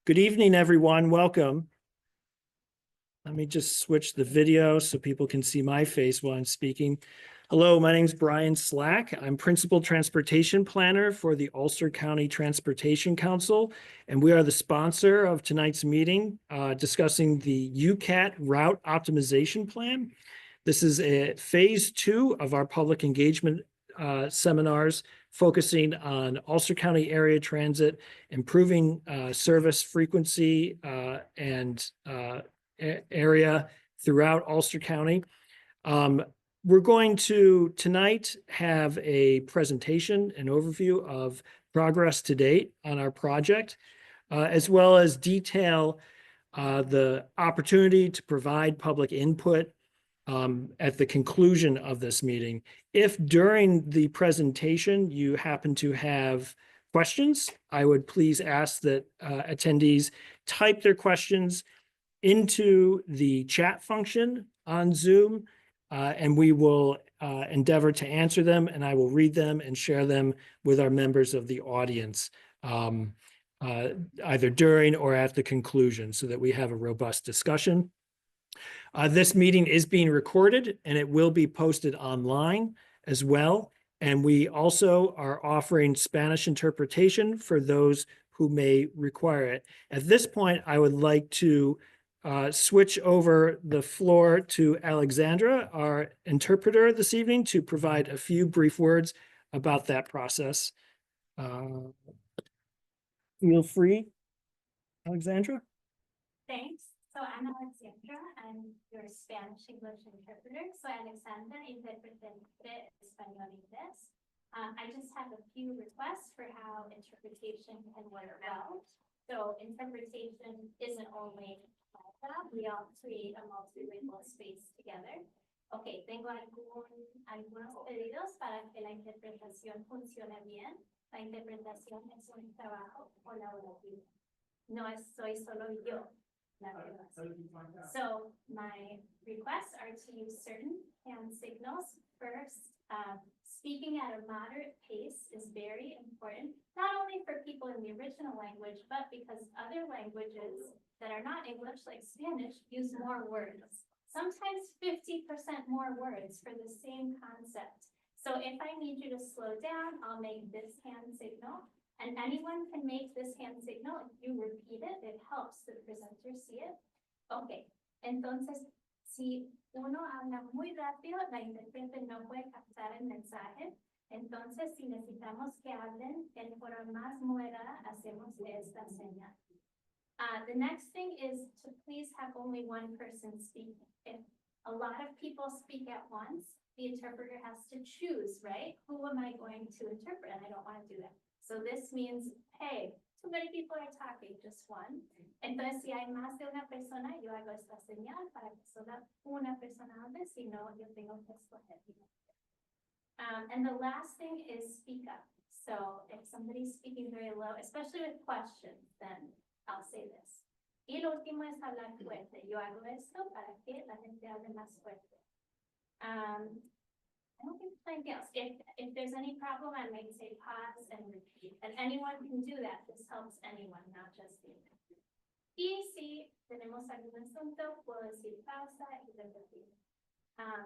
Good evening, everyone. Welcome. Let me just switch the video so people can see my face while I'm speaking. Hello, my name is Brian Slack. I'm Principal Transportation Planner for the Ulster County Transportation Council, and we are the sponsor of tonight's meeting discussing the UCAT Route Optimization Plan. This is a phase 2 of our public engagement seminars focusing on Ulster County area transit, improving service frequency and area throughout Ulster County. We're going to tonight have a presentation, an overview of progress to date on our project, as well as detail the opportunity to provide public input at the conclusion of this meeting. If during the presentation you happen to have questions, I would please ask that attendees type their questions into the chat function on Zoom, and we will endeavor to answer them, and I will read them and share them with our members of the audience, either during or at the conclusion, so that we have a robust discussion. This meeting is being recorded, and it will be posted online as well. And we also are offering Spanish interpretation for those who may require it. At this point, I would like to switch over the floor to Alexandra, our interpreter this evening, to provide a few brief words about that process. Feel free, Alexandra. Thanks. So I'm Alexandra. I'm your Spanish English interpreter. So Alexandra, intérprete entre español y inglés. I just have a few requests for how interpretation can work well. So interpretation isn't only we all create a multilingual space together. Okay, tengo algunos pedidos para que la interpretación funcione bien. La interpretación es un trabajo colaborativo. No soy solo yo. So my requests are to use certain hand signals. First, speaking at a moderate pace is very important, not only for people in the original language, but because other languages that are not English, like Spanish, use more words. Sometimes 50% more words for the same concept. So if I need you to slow down, I'll make this hand signal. And anyone can make this hand signal. If you repeat it, it helps the presenter see it. Okay, entonces, si uno habla muy rápido, la intérprete no puede captar el mensaje. Entonces, si necesitamos que hablen en forma más moderada, hacemos esta señal. The next thing is to please have only one person speaking. If a lot of people speak at once, the interpreter has to choose, right? Who am I going to interpret? And I don't want to do that. So this means, hey, too many people are talking, just one. Entonces, si hay más de una persona, yo hago esta señal para que solo una persona hable, si no, yo tengo que escoger. And the last thing is speak up. So if somebody's speaking very low, especially with questions, then I'll say this. Y lo último es hablar fuerte. Yo hago esto para que la gente hable más fuerte. I don't think there's anything else. If there's any problem, I might say pause and repeat. And anyone can do that. This helps anyone, not just the interpreter. Y si tenemos algún asunto, puedo decir pausa y repetir.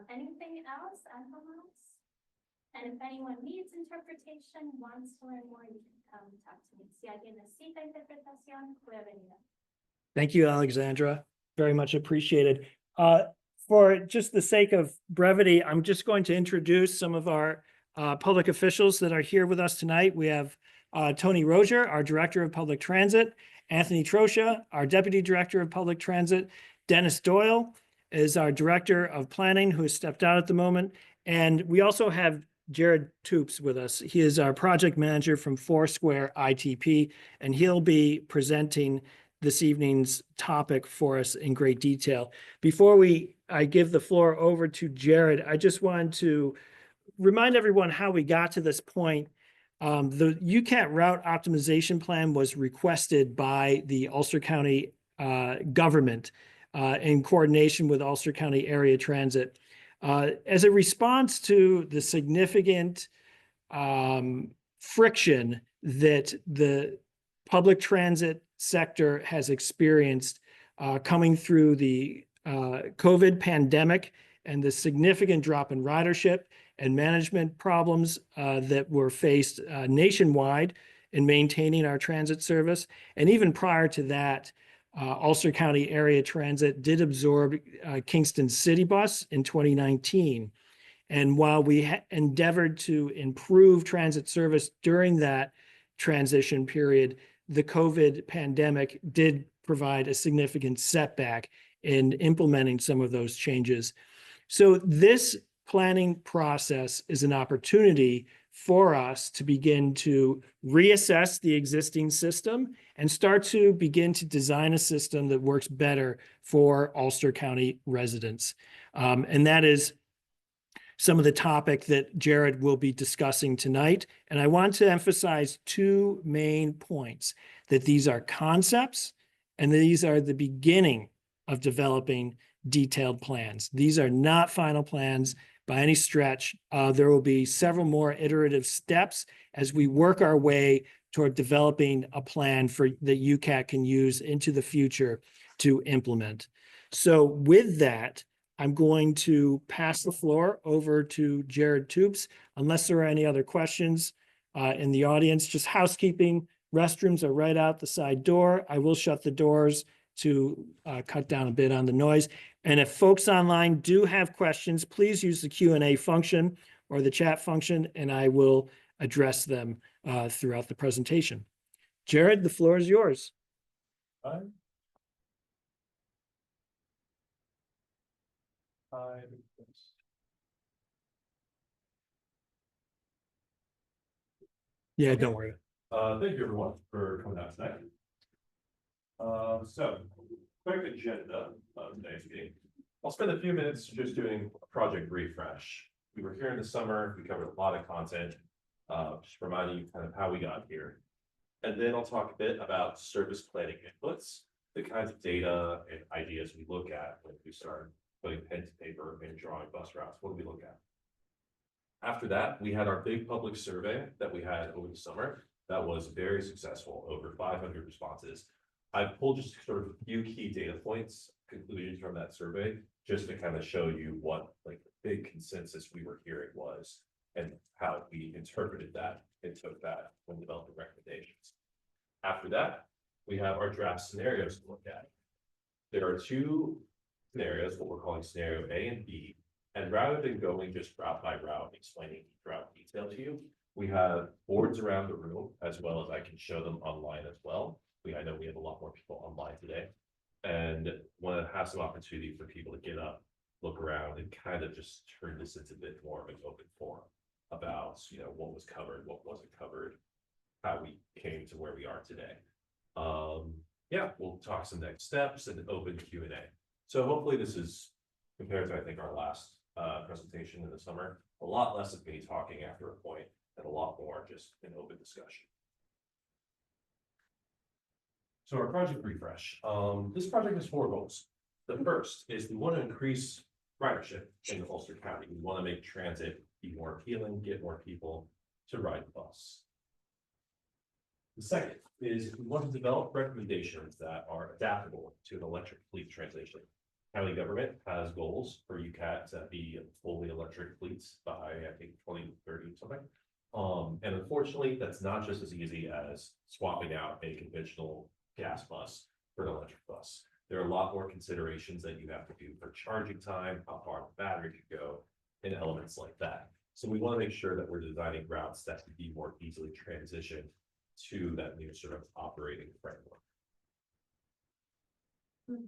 Anything else? Algo más? And if anyone needs interpretation, wants to learn more, you can come talk to me. Si alguien necesita interpretación, puede venir. Thank you, Alexandra. Very much appreciated. For just the sake of brevity, I'm just going to introduce some of our public officials that are here with us tonight. We have Tony Rozier, our Director of Public Transit, Anthony Trosha, our Deputy Director of Public Transit, Dennis Doyle is our Director of Planning, who has stepped out at the moment, and we also have Jared Toops with us. He is our Project Manager from Foursquare ITP, and he'll be presenting this evening's topic for us in great detail. Before I give the floor over to Jared, I just wanted to remind everyone how we got to this point. The UCAT route optimization plan was requested by the Ulster County government in coordination with Ulster County Area Transit. As a response to the significant friction that the public transit sector has experienced coming through the COVID pandemic and the significant drop in ridership and management problems that were faced nationwide in maintaining our transit service. And even prior to that, Ulster County Area Transit did absorb Kingston City Bus in 2019. And while we endeavored to improve transit service during that transition period, the COVID pandemic did provide a significant setback in implementing some of those changes. So this planning process is an opportunity for us to begin to reassess the existing system and start to begin to design a system that works better for Ulster County residents. And that is some of the topic that Jared will be discussing tonight. And I want to emphasize two main points, that these are concepts and these are the beginning of developing detailed plans. These are not final plans by any stretch. There will be several more iterative steps as we work our way toward developing a plan that UCAT can use into the future to implement. So with that, I'm going to pass the floor over to Jared Toops, unless there are any other questions in the audience. Just housekeeping, restrooms are right out the side door. I will shut the doors to cut down a bit on the noise. And if folks online do have questions, please use the Q&A function or the chat function, and I will address them throughout the presentation. Jared, the floor is yours. Yeah, don't worry. Thank you everyone for coming out tonight. So quick agenda of today's meeting. I'll spend a few minutes just doing a project refresh. We were here in the summer, we covered a lot of content, just reminding you kind of how we got here. And then I'll talk a bit about service planning inputs, the kinds of data and ideas we look at when we start putting pen to paper and drawing bus routes. What do we look at? After that, we had our big public survey that we had over the summer. That was very successful, over 500 responses. I've pulled just sort of a few key data points, conclusions from that survey, just to kind of show you what like the big consensus we were hearing was and how we interpreted that and took that when developing recommendations. After that, we have our draft scenarios to look at. There are two scenarios, what we're calling scenario A and B. And rather than going just route by route, explaining each route detail to you, we have boards around the room, as well as I can show them online as well. I know we have a lot more people online today, and want to have some opportunity for people to get up, look around, and kind of just turn this into a bit more of an open forum about, you know, what was covered, what wasn't covered, how we came to where we are today. Yeah, we'll talk some next steps and open Q&A. So hopefully this is, compared to I think our last presentation in the summer, a lot less of me talking after a point and a lot more just an open discussion. So our project refresh, this project has 4 goals. The first is we want to increase ridership in Ulster County. We want to make transit be more appealing, get more people to ride the bus. The second is we want to develop recommendations that are adaptable to an electric fleet transition. County government has goals for UCAT to be fully electric fleets by I think 2030 something. And unfortunately, that's not just as easy as swapping out a conventional gas bus for an electric bus. There are a lot more considerations that you have to do for charging time, how far the battery could go, and elements like that. So we want to make sure that we're designing routes that can be more easily transitioned to that new sort of operating framework.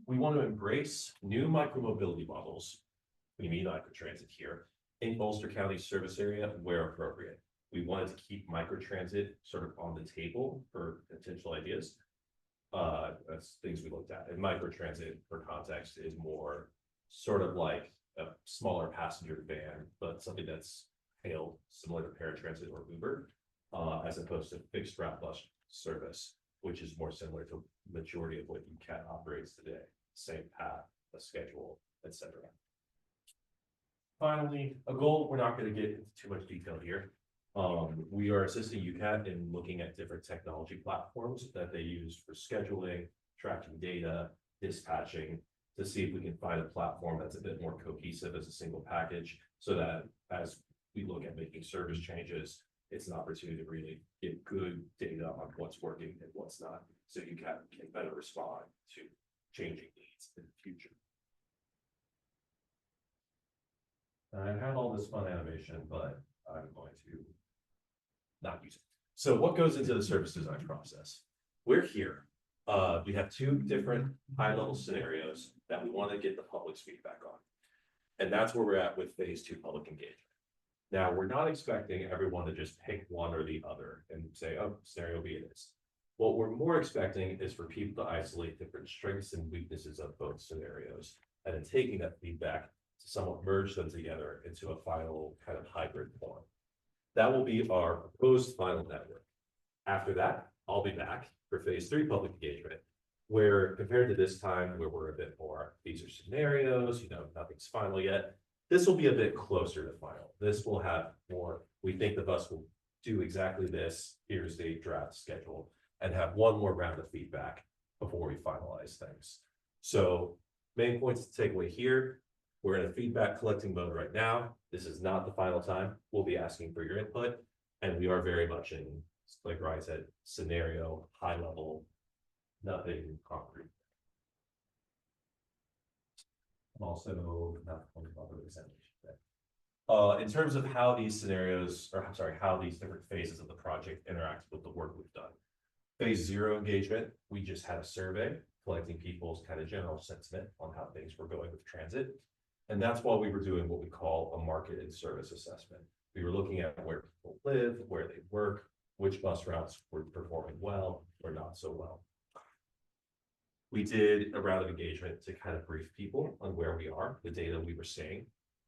We want to embrace new micromobility models. We mean microtransit here in Ulster County service area where appropriate. We wanted to keep microtransit sort of on the table for potential ideas. That's things we looked at. And microtransit, for context, is more sort of like a smaller passenger van, but something that's hailed similar to paratransit or Uber, as opposed to fixed route bus service, which is more similar to the majority of what UCAT operates today. Same path, a schedule, etc. Finally, a goal, we're not going to get into too much detail here. We are assisting UCAT in looking at different technology platforms that they use for scheduling, tracking data, dispatching, to see if we can find a platform that's a bit more cohesive as a single package, so that as we look at making service changes, it's an opportunity to really get good data on what's working and what's not, so UCAT can better respond to changing needs in the future. I have all this fun animation, but I'm going to not use it. So what goes into the service design process? We're here. We have two different high-level scenarios that we want to get the public's feedback on. And that's where we're at with phase 2 public engagement. Now, we're not expecting everyone to just pick one or the other and say, oh, scenario B it is. What we're more expecting is for people to isolate different strengths and weaknesses of both scenarios, and then taking that feedback to somewhat merge them together into a final kind of hybrid form. That will be our proposed final network. After that, I'll be back for phase 3 public engagement, where compared to this time where we're a bit more, these are scenarios, nothing's final yet. This will be a bit closer to final. This will have more, we think the bus will do exactly this. Here's the draft schedule, and have one more round of feedback before we finalize things. So main points to take away here. We're in a feedback collecting mode right now. This is not the final time. We'll be asking for your input, and we are very much in, like Ryan said, scenario, high level, nothing concrete. I'm also not going to bother with examination today. In terms of how these scenarios, or I'm sorry, how these different phases of the project interact with the work we've done. Phase 0 engagement, we just had a survey collecting people's kind of general sentiment on how things were going with transit. And that's why we were doing what we call a market and service assessment. We were looking at where people live, where they work, which bus routes were performing well or not so well. We did a round of engagement to kind of brief people on where we are, the data we were seeing,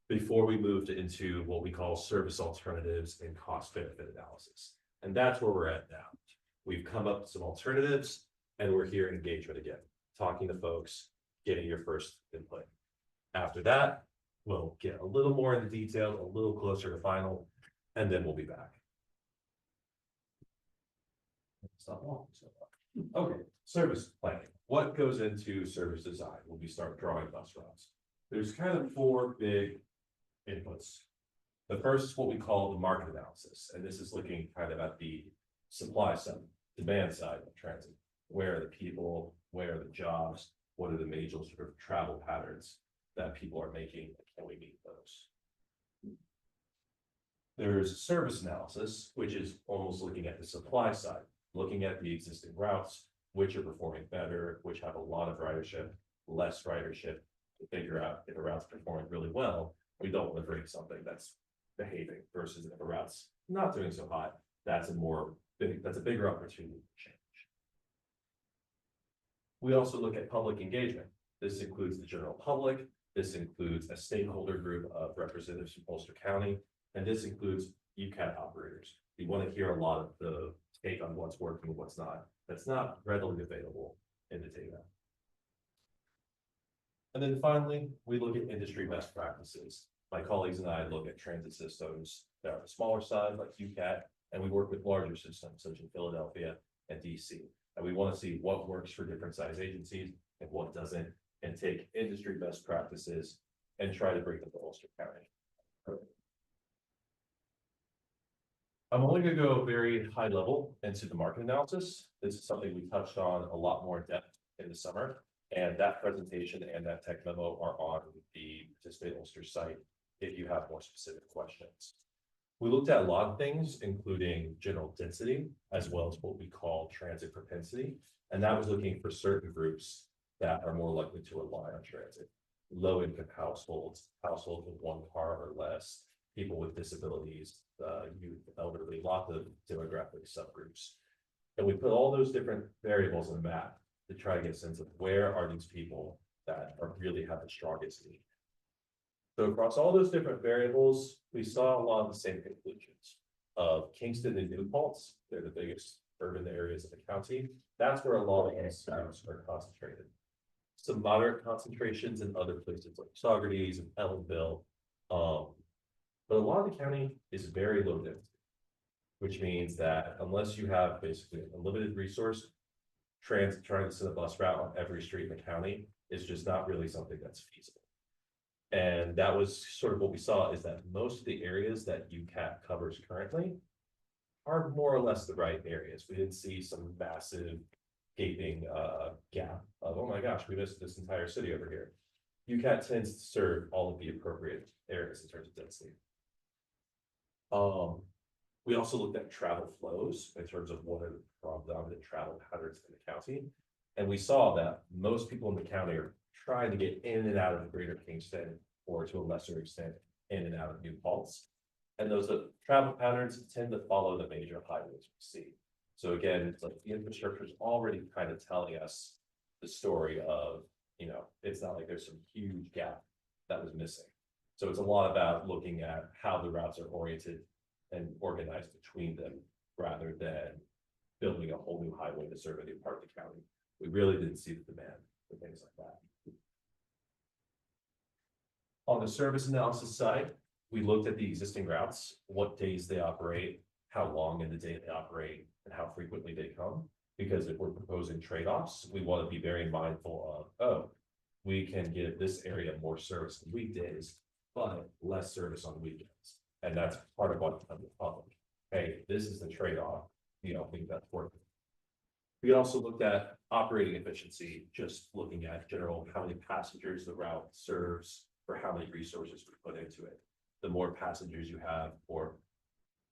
before we moved into what we call service alternatives and cost benefit analysis. And that's where we're at now. We've come up with some alternatives, and we're here in engagement again, talking to folks, getting your first input. After that, we'll get a little more into detail, a little closer to final, and then we'll be back. Stop long. Okay, service planning. What goes into service design when we start drawing bus routes? There's kind of 4 big inputs. The first is what we call the market analysis, and this is looking kind of at the supply side, demand side of transit. Where are the people? Where are the jobs? What are the major sort of travel patterns that people are making? Can we meet those? There's service analysis, which is almost looking at the supply side, looking at the existing routes, which are performing better, which have a lot of ridership, less ridership, to figure out if a route's performing really well. We don't want to bring something that's behaving, versus if a route's not doing so hot, that's a bigger opportunity to change. We also look at public engagement. This includes the general public. This includes a stakeholder group of representatives from Ulster County, and this includes UCAT operators. We want to hear a lot of the take on what's working and what's not. That's not readily available in the data. And then finally, we look at industry best practices. My colleagues and I look at transit systems that are the smaller side, like UCAT, and we work with larger systems such as Philadelphia and DC. And we want to see what works for different size agencies and what doesn't, and take industry best practices and try to bring them to Ulster County. I'm only going to go very high level into the market analysis. This is something we touched on a lot more in depth in the summer, and that presentation and that tech memo are on the Participate Ulster site if you have more specific questions. We looked at a lot of things, including general density, as well as what we call transit propensity. And that was looking for certain groups that are more likely to rely on transit. Low-income households, households with 1 car or less, people with disabilities, youth, elderly, lots of demographic subgroups. And we put all those different variables in the map to try to get a sense of where are these people that are really have the strongest need. So across all those different variables, we saw a lot of the same conclusions. Of Kingston and New Paltz, they're the biggest urban areas of the county. That's where a lot of these groups are concentrated. Some moderate concentrations in other places like Saugerties and Ellenville. But a lot of the county is very low density. which means that unless you have basically a limited resource, trying to send a bus route on every street in the county is just not really something that's feasible. And that was sort of what we saw, is that most of the areas that UCAT covers currently are more or less the right areas. We didn't see some massive gaping gap of, oh my gosh, we missed this entire city over here. UCAT tends to serve all of the appropriate areas in terms of density. We also looked at travel flows in terms of what are the predominant travel patterns in the county. And we saw that most people in the county are trying to get in and out of the greater Kingston, or to a lesser extent, in and out of New Paltz. And those travel patterns tend to follow the major highways we see. So again, it's like the infrastructure is already kind of telling us the story of, you know, it's not like there's some huge gap that was missing. So it's a lot about looking at how the routes are oriented and organized between them, rather than building a whole new highway to serve a new part of the county. We really didn't see the demand for things like that. On the service analysis side, we looked at the existing routes, what days they operate, how long in the day they operate, and how frequently they come. Because if we're proposing trade-offs, we want to be very mindful of, oh, we can give this area more service on weekdays, but less service on weekends. And that's part of what I'm the public. Hey, this is the trade-off. You don't think that's worth it. We also looked at operating efficiency, just looking at general how many passengers the route serves for how many resources we put into it. The more passengers you have per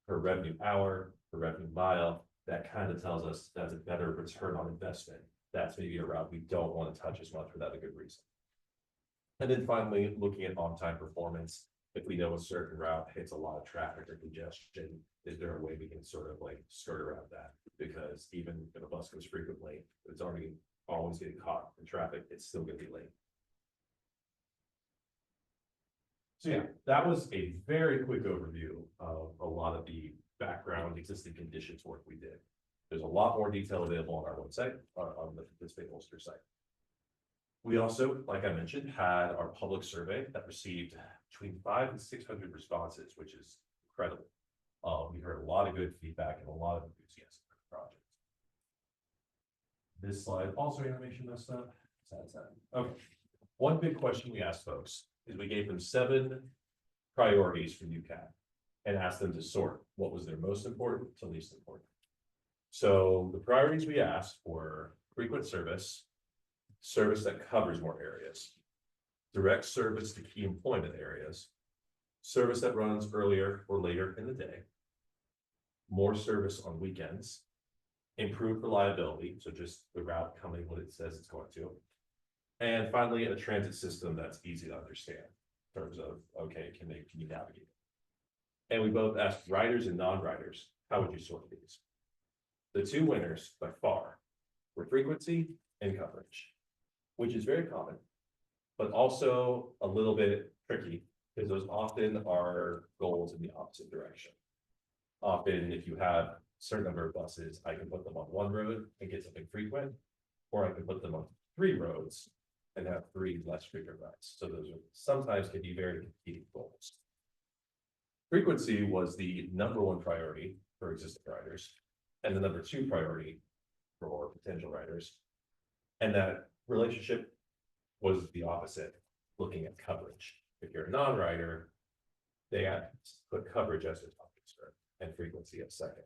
revenue hour, per revenue mile, that kind of tells us that's a better return on investment. That's maybe a route we don't want to touch as much without a good reason. And then finally, looking at on-time performance. If we know a certain route hits a lot of traffic or congestion, is there a way we can sort of like skirt around that? Because even if a bus goes frequently, it's already always getting caught in traffic, it's still gonna be late. So yeah, that was a very quick overview of a lot of the background existing conditions work we did. There's a lot more detail available on our website, on the Participate Ulster site. We also, like I mentioned, had our public survey that received between 500 and 600 responses, which is incredible. We heard a lot of good feedback and a lot of enthusiasm for the project. This slide also animation messed up. Sad. Okay. One big question we asked folks is we gave them 7 priorities for UCAT and asked them to sort what was their most important to least important. So the priorities we asked were frequent service that covers more areas, direct service to key employment areas, service that runs earlier or later in the day, more service on weekends, improved reliability, so just the route coming when it says it's going to, and finally, a transit system that's easy to understand in terms of, okay, can you navigate it? And we both asked riders and non-riders, how would you sort these? The 2 winners by far were frequency and coverage, which is very common, but also a little bit tricky because those often are goals in the opposite direction. Often, if you have a certain number of buses, I can put them on 1 road and get something frequent, or I can put them on 3 roads and have 3 less frequent rides. So those are sometimes can be very competing goals. Frequency was the #1 priority for existing riders and the #2 priority for potential riders. And that relationship was the opposite, looking at coverage. If you're a non-rider, they have to put coverage as their top concern and frequency as second,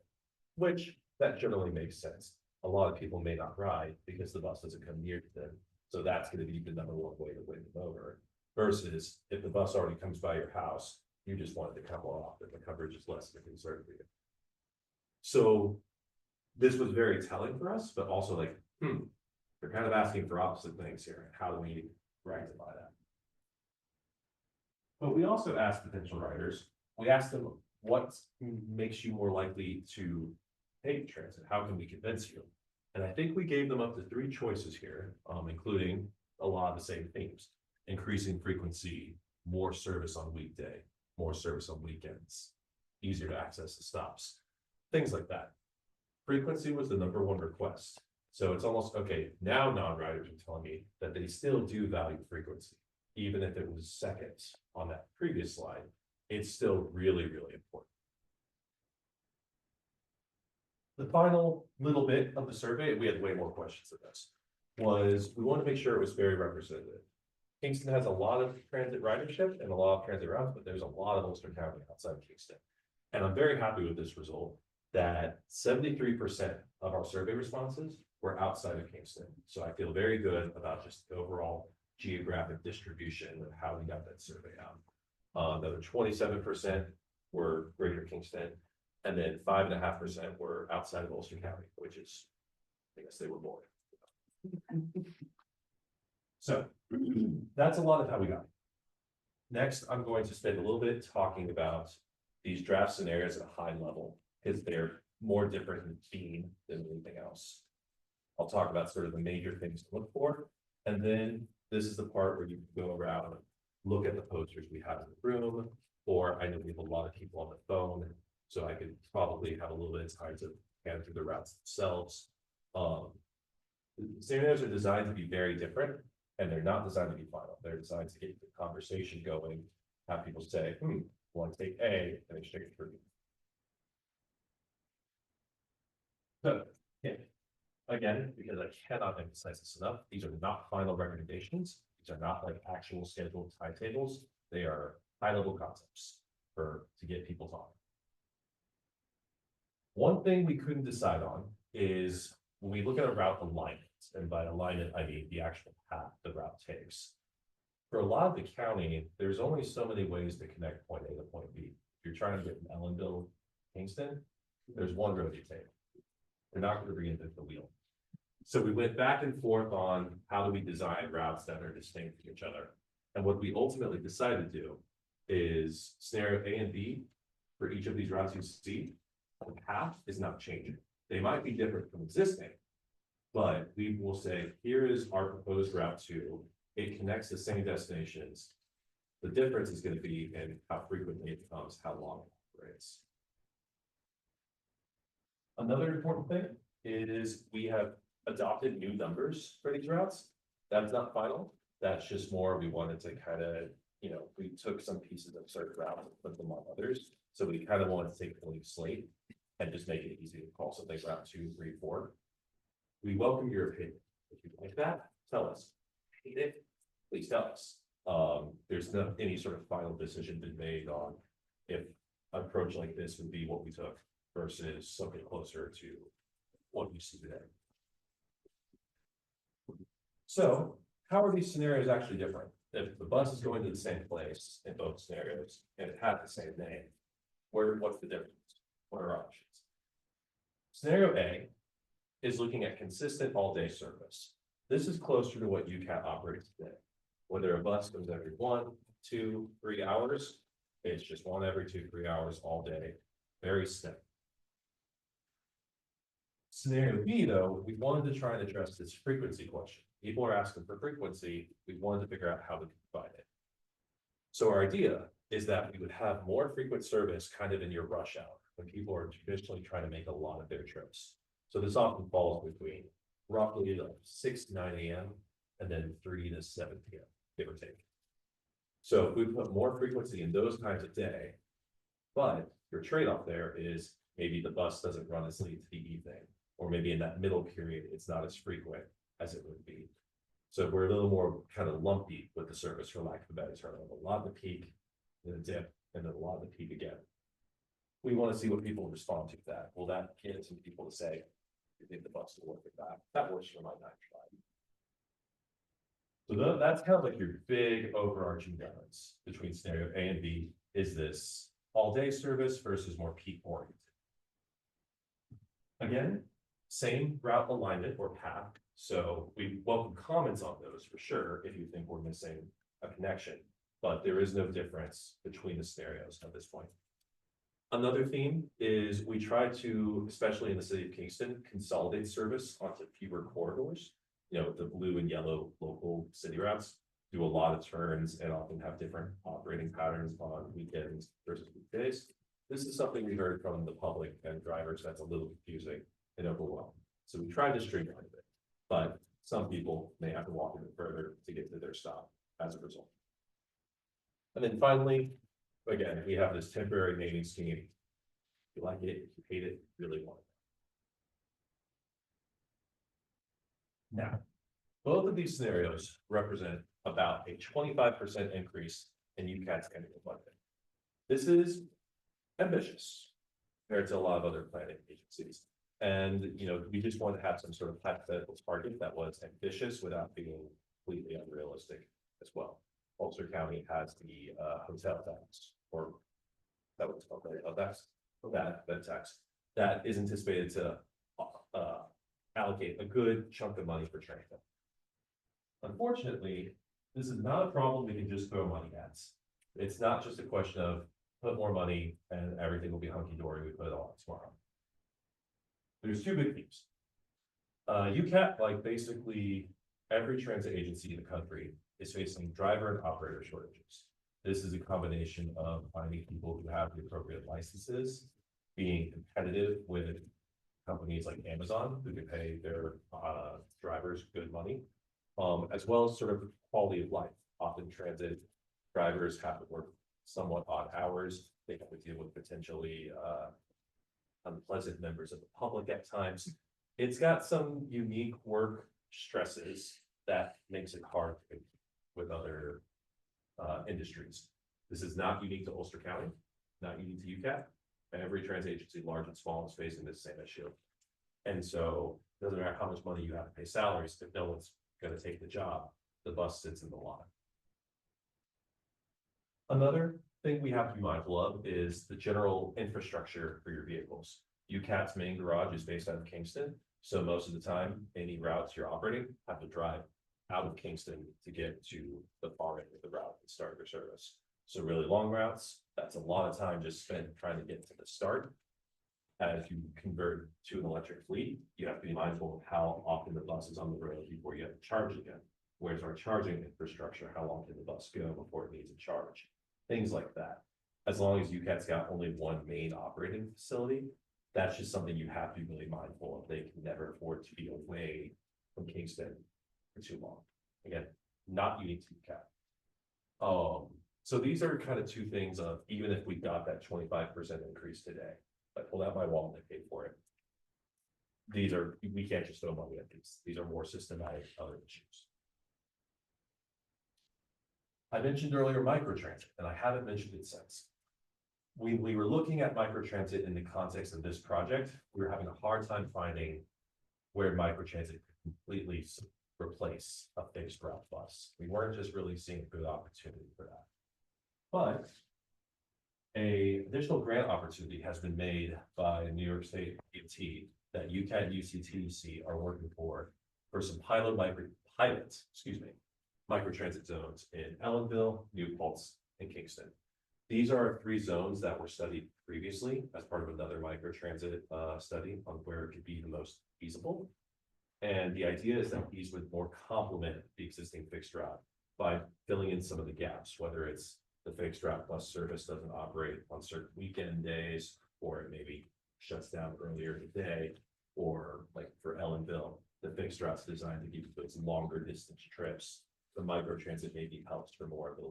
which that generally makes sense. A lot of people may not ride because the bus doesn't come near to them. So that's going to be the #1 way to win them over. Versus if the bus already comes by your house, you just want it to come off, and the coverage is less of a concern for you. So this was very telling for us, but also like, they're kind of asking for opposite things here. How do we rectify that? But we also asked potential riders, we asked them what makes you more likely to take transit? How can we convince you? And I think we gave them up to 3 choices here, including a lot of the same themes: increasing frequency, more service on weekday, more service on weekends, easier to access the stops, things like that. Frequency was the #1 request. So it's almost, okay, now non-riders are telling me that they still do value frequency. Even if it was second on that previous slide, it's still really, really important. The final little bit of the survey, we had way more questions than this, was we want to make sure it was very representative. Kingston has a lot of transit ridership and a lot of transit routes, but there's a lot of Ulster County outside of Kingston. And I'm very happy with this result, that 73% of our survey responses were outside of Kingston. So I feel very good about just the overall geographic distribution of how we got that survey out. Another 27% were greater Kingston, and then 5.5% were outside of Ulster County, which is, I guess they were more. So that's a lot of how we got it. Next, I'm going to spend a little bit talking about these draft scenarios at a high level, because they're more different in theme than anything else. I'll talk about sort of the major things to look for, and then this is the part where you can go around, look at the posters we have in the room, or I know we have a lot of people on the phone, so I could probably have a little bit of time to scan through the routes themselves. Scenarios are designed to be very different, and they're not designed to be final. They're designed to get the conversation going, have people say, well, I take A and exchange for B. So, yeah, again, because I cannot emphasize this enough, these are not final recommendations. These are not like actual scheduled timetables. They are high-level concepts to get people talking. One thing we couldn't decide on is when we look at a route alignment, and by alignment, I mean the actual path the route takes. For a lot of the county, there's only so many ways to connect point A to point B. If you're trying to get from Ellenville, Kingston, there's one road you take. They're not going to reinvent the wheel. So we went back and forth on how do we design routes that are distinct from each other. And what we ultimately decided to do is scenario A and B for each of these routes you see, the path is not changing. They might be different from existing, but we will say, here is our proposed route 2. It connects the same destinations. The difference is going to be in how frequently it comes, how long it operates. Another important thing is we have adopted new numbers for these routes. That's not final. That's just more, we wanted to kind of, we took some pieces of certain routes and put them on others. So we kind of wanted to take a clean slate and just make it easy to call something route 2, 3, 4. We welcome your opinion. If you like that, tell us. Hate it, please tell us. There's not any sort of final decision been made on if an approach like this would be what we took versus something closer to what you see today. So how are these scenarios actually different? If the bus is going to the same place in both scenarios and it had the same name, what's the difference? What are our options? Scenario A is looking at consistent all-day service. This is closer to what UCAT operates today. Whether a bus comes every 1, 2, 3 hours, it's just one every 2, 3 hours all day. Very steady. Scenario B, though, we wanted to try and address this frequency question. People are asking for frequency. We wanted to figure out how we could provide it. So our idea is that we would have more frequent service kind of in your rush hour when people are traditionally trying to make a lot of their trips. So this often falls between roughly like 6 to 9 a.m. and then 3 to 7 p.m., give or take. So if we put more frequency in those times of day, but your trade-off there is maybe the bus doesn't run as late to the evening, or maybe in that middle period, it's not as frequent as it would be. So we're a little more kind of lumpy with the service, for lack of a better term. A lot of the peak, then a dip, and then a lot of the peak again. We want to see what people respond to that. Will that get some people to say, you think the bus will work with that? That works for my 9 to 5. So that's kind of like your big overarching difference between scenario A and B, is this all-day service versus more peak-oriented. Again, same route alignment or path. So we welcome comments on those for sure if you think we're missing a connection, but there is no difference between the scenarios at this point. Another theme is we try to, especially in the city of Kingston, consolidate service onto fewer corridors. The blue and yellow local city routes do a lot of turns and often have different operating patterns on weekends versus weekdays. This is something we heard from the public and drivers that's a little confusing and overwhelming. So we tried to streamline it, but some people may have to walk a bit further to get to their stop as a result. And then finally, again, we have this temporary naming scheme. If you like it, if you hate it, really want it. Now, both of these scenarios represent about a 25% increase in UCAT's annual budget. This is ambitious compared to a lot of other planning agencies. And, we just want to have some sort of hypothetical target that was ambitious without being completely unrealistic as well. Ulster County has the hotel tax, or that was called the tax, that tax that is anticipated to allocate a good chunk of money for transit. Unfortunately, this is not a problem we can just throw money at. It's not just a question of put more money and everything will be hunky-dory, we put it all tomorrow. There's two big themes. UCAT, like basically every transit agency in the country, is facing driver and operator shortages. This is a combination of finding people who have the appropriate licenses, being competitive with companies like Amazon, who can pay their drivers good money, as well as sort of quality of life. Often transit drivers have to work somewhat odd hours. They have to deal with potentially unpleasant members of the public at times. It's got some unique work stresses that makes it hard to compete with other industries. This is not unique to Ulster County, not unique to UCAT. Every transit agency, large and small, is facing this same issue. And so it doesn't matter how much money you have to pay salaries, if no one's going to take the job, the bus sits in the lot. Another thing we have to be mindful of is the general infrastructure for your vehicles. UCAT's main garage is based out of Kingston, so most of the time, any routes you're operating have to drive out of Kingston to get to the far end of the route and start your service. So really long routes, that's a lot of time just spent trying to get to the start. As you convert to an electric fleet, you have to be mindful of how often the bus is on the road before you have to charge again. Where's our charging infrastructure? How long can the bus go before it needs a charge? Things like that. As long as UCAT's got only one main operating facility, that's just something you have to be really mindful of. They can never afford to be away from Kingston for too long. Again, not unique to UCAT. So these are kind of two things of, even if we got that 25% increase today, I pulled out my wallet and paid for it. We can't just throw money at these. These are more systematic other issues. I mentioned earlier microtransit, and I haven't mentioned it since. We were looking at microtransit in the context of this project. We were having a hard time finding where microtransit could completely replace a fixed route bus. We weren't just really seeing a good opportunity for that. But an additional grant opportunity has been made by New York State DOT that UCAT and UCTC are working for some microtransit zones in Ellenville, New Paltz, and Kingston. These are 3 zones that were studied previously as part of another microtransit study on where it could be the most feasible. And the idea is that these would more complement the existing fixed route by filling in some of the gaps, whether it's the fixed route bus service doesn't operate on certain weekend days, or it maybe shuts down earlier in the day, or like for Ellenville, the fixed route's designed to give those longer distance trips. The microtransit maybe helps for more of the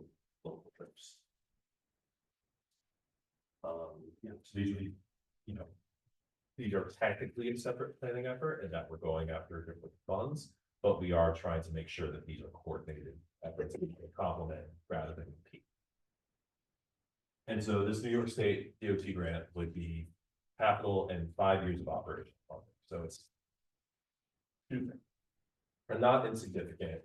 local trips. So these would be, these are technically a separate planning effort, and that we're going after different funds, but we are trying to make sure that these are coordinated efforts to complement rather than compete. And so this New York State DOT grant would be capital and 5 years of operation. So it's 2 things. A not insignificant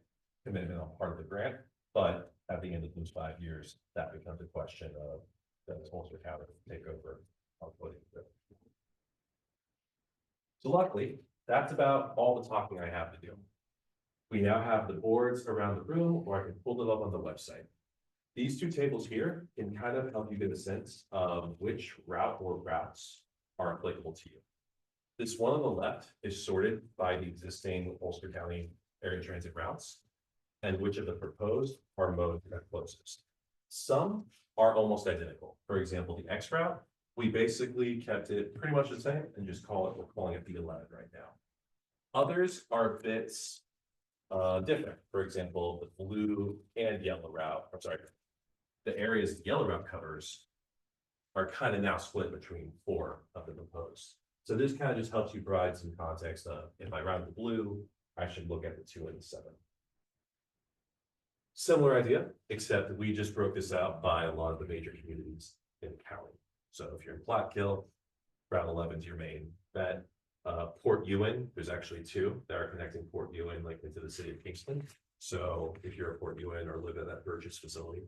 commitment on part of the grant, but at the end of those 5 years, that becomes a question of does Ulster County take over on putting it. So luckily, that's about all the talking I have to do. We now have the boards around the room, or I can pull it up on the website. These 2 tables here can kind of help you get a sense of which route or routes are applicable to you. This one on the left is sorted by the existing Ulster County area transit routes and which of the proposed are modes that are closest. Some are almost identical. For example, the X route, we basically kept it pretty much the same and just we're calling it the 11 right now. Others are a bit different. For example, the blue and yellow route, I'm sorry, the areas the yellow route covers are kind of now split between 4 of the proposed. So this kind of just helps you provide some context of if I route the blue, I should look at the 2 and the 7. Similar idea, except we just broke this out by a lot of the major communities in the county. So if you're in Platteville, Route 11 is your main bet. Port Ewan, there's actually 2 that are connecting Port Ewan like into the city of Kingston. So if you're at Port Ewan or live at that Burgess facility,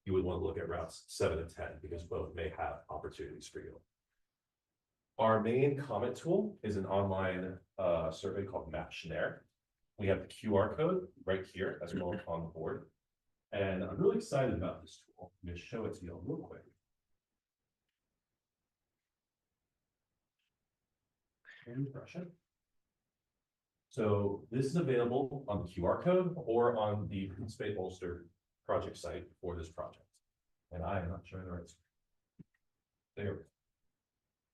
you would want to look at routes 7 and 10 because both may have opportunities for you. Our main comment tool is an online survey called Maptionnaire. We have the QR code right here as well on the board. And I'm really excited about this tool. I'm going to show it to you real quick. And refresh it. So this is available on the QR code or on the Participate Ulster project site for this project. And I am not showing the right screen. There we go.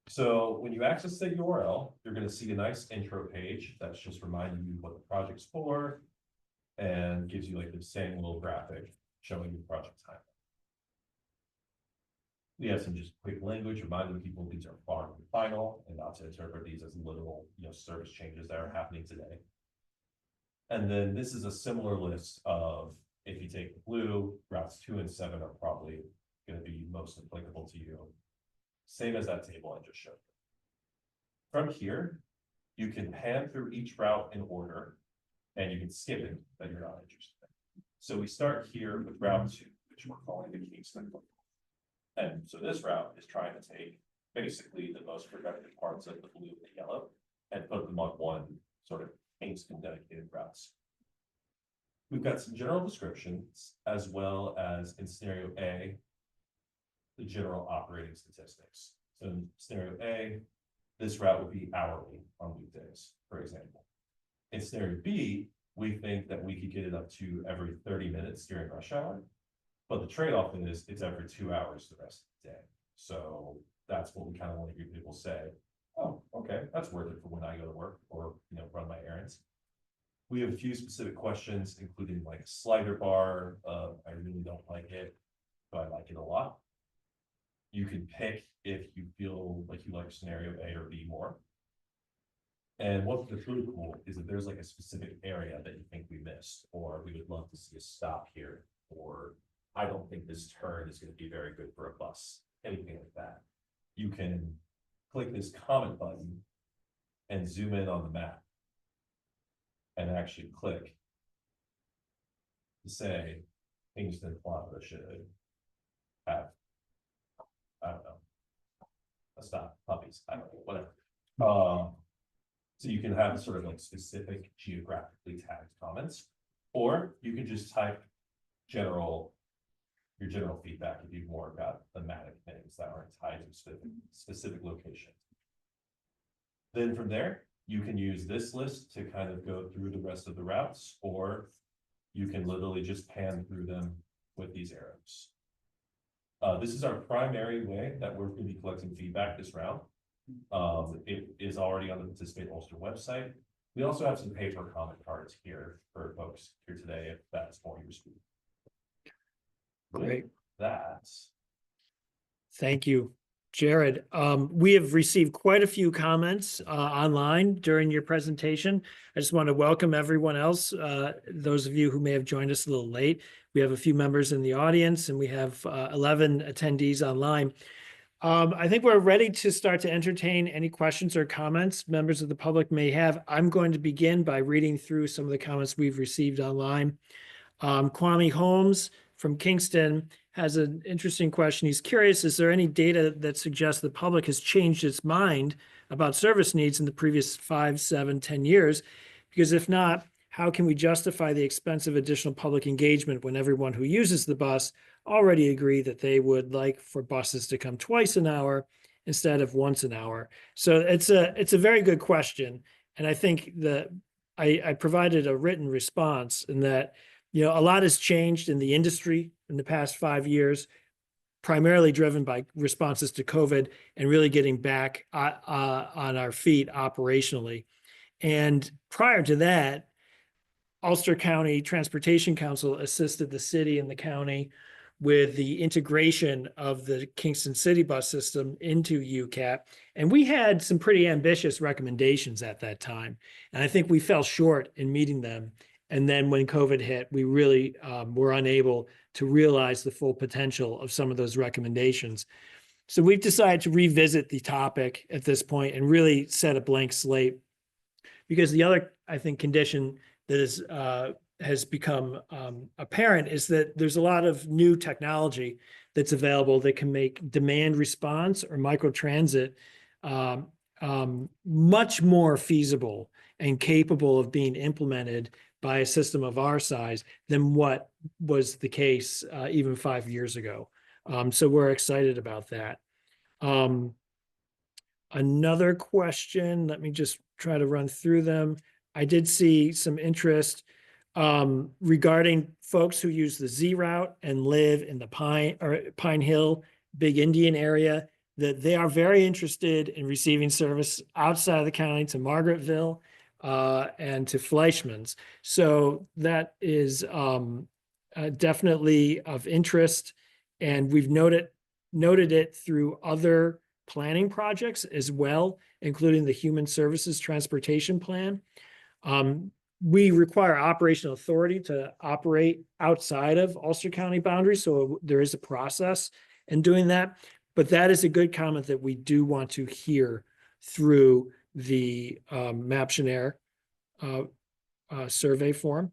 So when you access the URL, you're going to see a nice intro page that's just reminding you what the project's for and gives you like the same little graphic showing you the project timeline. We have some just quick language reminding people these are far from final and not to interpret these as literal, service changes that are happening today. And then this is a similar list of, if you take the blue, routes 2 and 7 are probably going to be most applicable to you. Same as that table I just showed. From here, you can pan through each route in order, and you can skip it that you're not interested in. So we start here with route 2, which we're calling the Kingston. And so this route is trying to take basically the most productive parts of the blue and the yellow and put them on one sort of Kingston dedicated routes. We've got some general descriptions as well as in scenario A, the general operating statistics. So in scenario A, this route would be hourly on weekdays, for example. In scenario B, we think that we could get it up to every 30 minutes during rush hour. But the trade-off is it's every 2 hours the rest of the day. So that's what we kind of want to hear people say, oh, okay, that's worth it for when I go to work or run my errands. We have a few specific questions, including like a slider bar of I really don't like it, but I like it a lot. You can pick if you feel like you like scenario A or B more. And what's really cool is that there's like a specific area that you think we missed, or we would love to see a stop here, or I don't think this turn is going to be very good for a bus, anything like that. You can click this comment button and zoom in on the map and actually click to say Kingston Plaza should have, I don't know, a stop, puppies, I don't know, whatever. So you can have sort of like specific geographically tagged comments, or you can just type your general feedback if you've more got thematic things that aren't tied to specific locations. Then from there, you can use this list to kind of go through the rest of the routes, or you can literally just pan through them with these arrows. This is our primary way that we're going to be collecting feedback this round. It is already on the Participate Ulster website. We also have some paper comment cards here for folks here today if that's more your speed. Great. That's Thank you, Jared. We have received quite a few comments online during your presentation. I just want to welcome everyone else, those of you who may have joined us a little late. We have a few members in the audience and we have 11 attendees online. I think we're ready to start to entertain any questions or comments members of the public may have. I'm going to begin by reading through some of the comments we've received online. Kwame Holmes from Kingston has an interesting question. He's curious, is there any data that suggests the public has changed its mind about service needs in the previous 5, 7, 10 years? Because if not, how can we justify the expense of additional public engagement when everyone who uses the bus already agree that they would like for buses to come twice an hour instead of once an hour? So it's a very good question. And I think that I provided a written response in that, a lot has changed in the industry in the past 5 years, primarily driven by responses to COVID and really getting back on our feet operationally. And prior to that, Ulster County Transportation Council assisted the city and the county with the integration of the Kingston City bus system into UCAT. And we had some pretty ambitious recommendations at that time. And I think we fell short in meeting them. And then when COVID hit, we really were unable to realize the full potential of some of those recommendations. So we've decided to revisit the topic at this point and really set a blank slate. Because the other, I think, condition that is has become apparent is that there's a lot of new technology that's available that can make demand response or microtransit much more feasible and capable of being implemented by a system of our size than what was the case even 5 years ago. So we're excited about that. Another question, let me just try to run through them. I did see some interest regarding folks who use the Z route and live in the Pine Hill, Big Indian area, that they are very interested in receiving service outside of the county to Margaretville and to Fleischmann's. So that is definitely of interest, and we've noted it through other planning projects as well, including the Human Services Transportation Plan. We require operational authority to operate outside of Ulster County boundaries, so there is a process in doing that. But that is a good comment that we do want to hear through the Maptionaire survey form.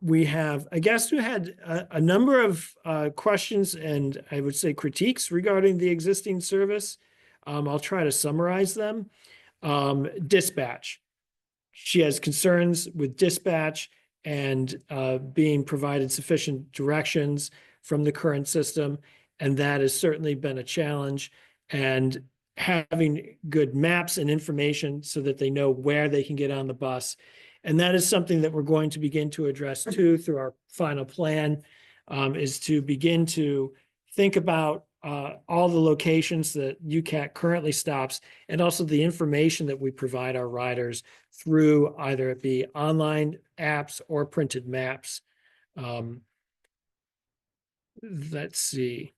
We have a guest who had a number of questions and I would say critiques regarding the existing service. I'll try to summarize them. Dispatch. She has concerns with dispatch and being provided sufficient directions from the current system. And that has certainly been a challenge. And having good maps and information so that they know where they can get on the bus. And that is something that we're going to begin to address too through our final plan, is to begin to think about all the locations that UCAT currently stops, and also the information that we provide our riders through either it be online apps or printed maps. Let's see.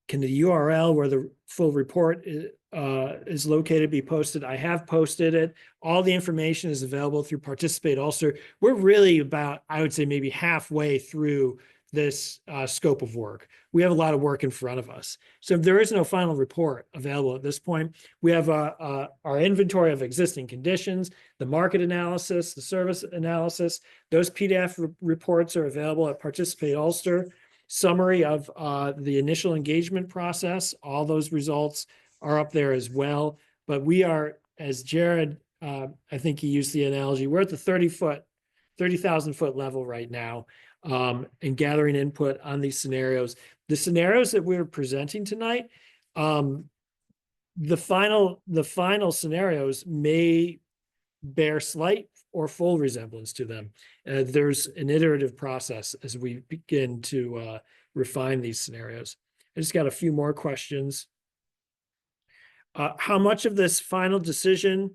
Can the URL where the full report is located be posted? I have posted it. All the information is available through Participate Ulster. We're really about, I would say, maybe halfway through this scope of work. We have a lot of work in front of us. So if there is no final report available at this point, we have our inventory of existing conditions, the market analysis, the service analysis. Those PDF reports are available at Participate Ulster. Summary of the initial engagement process. All those results are up there as well. But we are, as Jared, I think he used the analogy, we're at the 30,000 foot level right now, and gathering input on these scenarios. The scenarios that we're presenting tonight, the final scenarios may bear slight or full resemblance to them. There's an iterative process as we begin to refine these scenarios. I just got a few more questions. How much of this final decision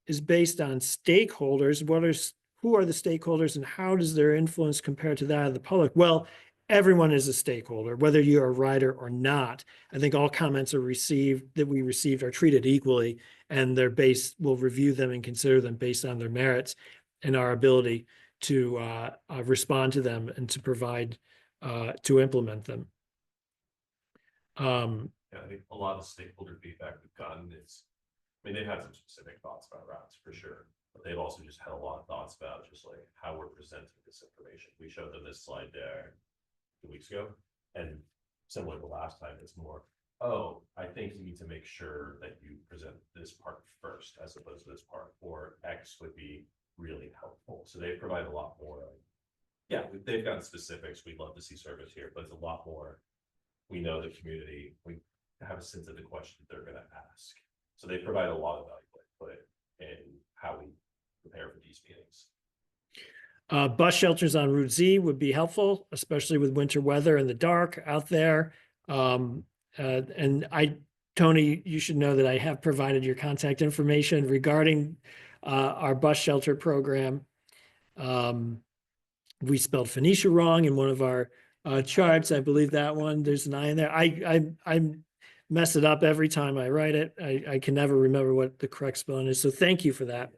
is based on stakeholders? Who are the stakeholders and how does their influence compare to that of the public? Well, everyone is a stakeholder, whether you're a rider or not. I think all comments we received are treated equally, and we'll review them and consider them based on their merits and our ability to respond to them and to provide, to implement them. Yeah, I think a lot of stakeholder feedback we've gotten is, I mean, they've had some specific thoughts about routes for sure, but they've also just had a lot of thoughts about just like how we're presenting this information. We showed them this slide there 2 weeks ago, and similar to last time, it's more, oh, I think you need to make sure that you present this part first as opposed to this part, or X would be really helpful. So they provide a lot more. Yeah, they've gotten specifics. We'd love to see service here, but it's a lot more. We know the community. We have a sense of the question that they're going to ask. So they provide a lot of valuable input in how we prepare for these meetings. Bus shelters on Route Z would be helpful, especially with winter weather in the dark out there. And Tony, you should know that I have provided your contact information regarding our bus shelter program. we spelled Phoenicia wrong in one of our charts. I believe that one, there's an I in there. I mess it up every time I write it. I can never remember what the correct spelling is. So thank you for that.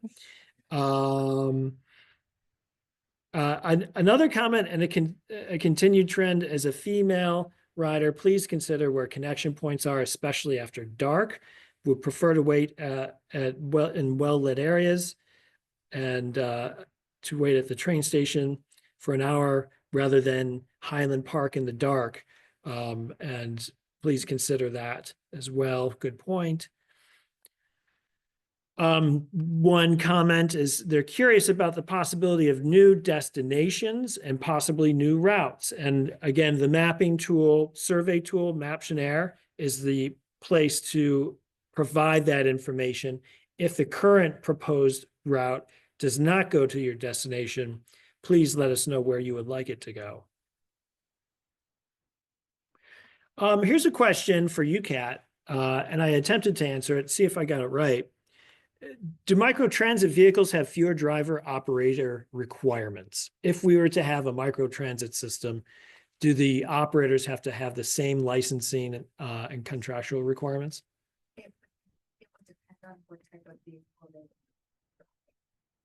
Another comment and a continued trend as a female rider, please consider where connection points are, especially after dark. Would prefer to wait in well-lit areas and to wait at the train station for an hour rather than Highland Park in the dark. And please consider that as well. Good point. One comment is they're curious about the possibility of new destinations and possibly new routes. And again, the mapping tool, survey tool, Maptionaire, is the place to provide that information. If the current proposed route does not go to your destination, please let us know where you would like it to go. Here's a question for UCAT, and I attempted to answer it, see if I got it right. Do microtransit vehicles have fewer driver operator requirements? If we were to have a microtransit system, do the operators have to have the same licensing and contractual requirements? It would depend on what type of vehicle they.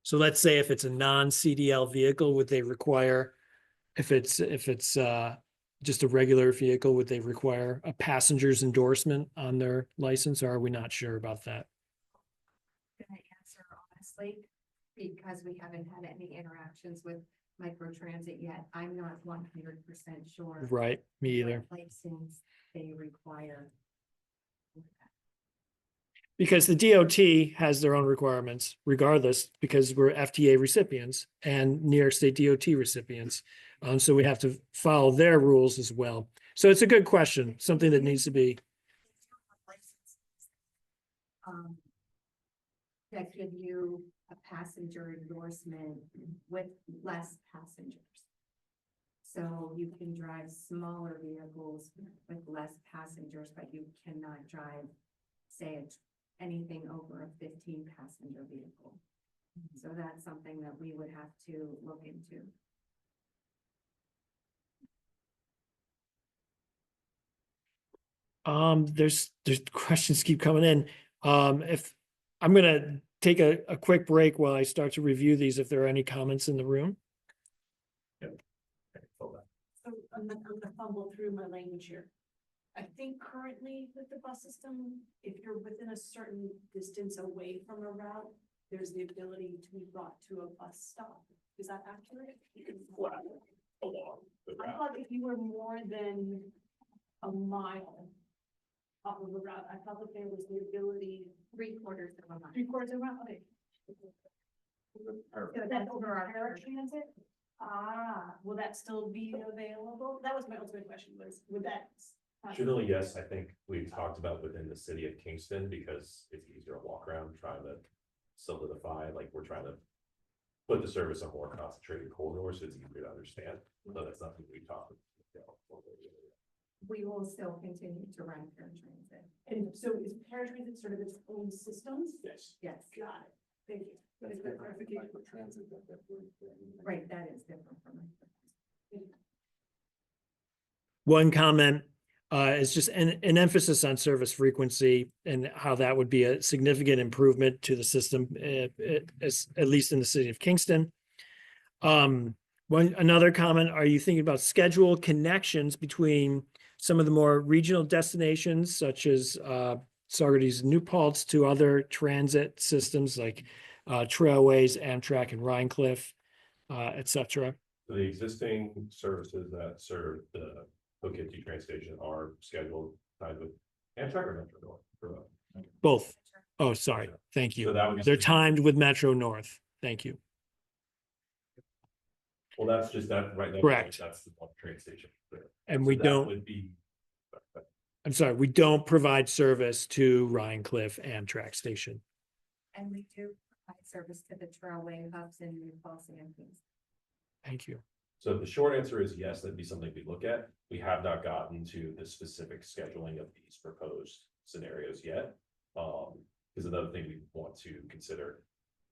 So let's say if it's a non-CDL vehicle, would they require, if it's just a regular vehicle, would they require a passenger's endorsement on their license, or are we not sure about that? Can I answer honestly? Because we haven't had any interactions with microtransit yet. I'm not 100% sure. Right, me either. what license they require. Because the DOT has their own requirements regardless, because we're FTA recipients and New York State DOT recipients. So we have to follow their rules as well. So it's a good question, something that needs to be. That give you a passenger endorsement with less passengers. So you can drive smaller vehicles with less passengers, but you cannot drive, say, anything over a 15 passenger vehicle. So that's something that we would have to look into. There's questions keep coming in. If I'm gonna take a quick break while I start to review these, if there are any comments in the room. So I'm gonna fumble through my language here. I think currently with the bus system, if you're within a certain distance away from a route, there's the ability to be brought to a bus stop. Is that accurate? You can flat along the I route. thought if you were more than a mile off of the route, I thought that there was the ability, 3/4 of a mile. 3/4 of a mile, okay. So That's that's over over our our paratransit? Will that still be available? That was my ultimate question, was, would that? Generally, yes, I think we've talked about within the city of Kingston, because it's easier to walk around trying to solidify, like we're trying to put the service on more concentrated corridors, so it's easier to understand. So that's nothing we talked about. We will still continue to run paratransit. And so is paratransit sort of its own systems? Yes. Yes, Got it, thank you. That is good clarification. right, that is different from. One comment is just an emphasis on service frequency and how that would be a significant improvement to the system, at least in the city of Kingston. Another comment, are you thinking about schedule connections between some of the more regional destinations such as Saugerties and New Paltz to other transit systems like Trailways, Amtrak and Rhinecliff, et cetera? So the existing services that serve the Poughkeepsie train station are scheduled tied with Amtrak or Metro North? Both. Oh, sorry. Thank So you. that would be. They're timed with Metro North. Thank you. Well, that's just that right now. Correct. That's the one train station. And So we that don't, Would be. I'm sorry, we don't provide service to Rhinecliff Amtrak station. And we do provide service to the Trailway hubs in New Paltz and Kingston. Thank you. So the short answer is yes, that'd be something we look at. We have not gotten to the specific scheduling of these proposed scenarios yet. Because another thing we want to consider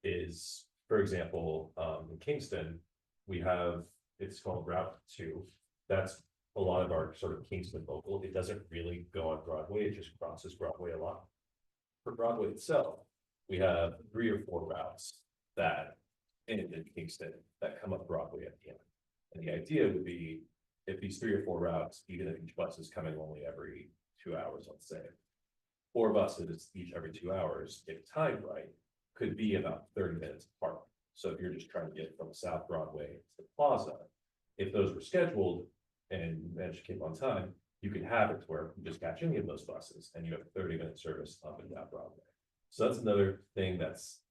is, for example, in Kingston, we have It's called Route 2. That's a lot of our sort of Kingston local. It doesn't really go on Broadway, it just crosses Broadway a lot. For Broadway itself, we have 3 or 4 routes that end in Kingston that come up Broadway at the end. And the idea would be if these 3 or 4 routes, even if each bus is coming only every 2 hours, let's say, 4 buses each every 2 hours, if timed right, could be about 30 minutes apart. So if you're just trying to get from South Broadway to the plaza, if those were scheduled and you managed to keep on time, you could have it to where you just catch any of those buses and you have a 30-minute service up and down Broadway. So that's another thing that's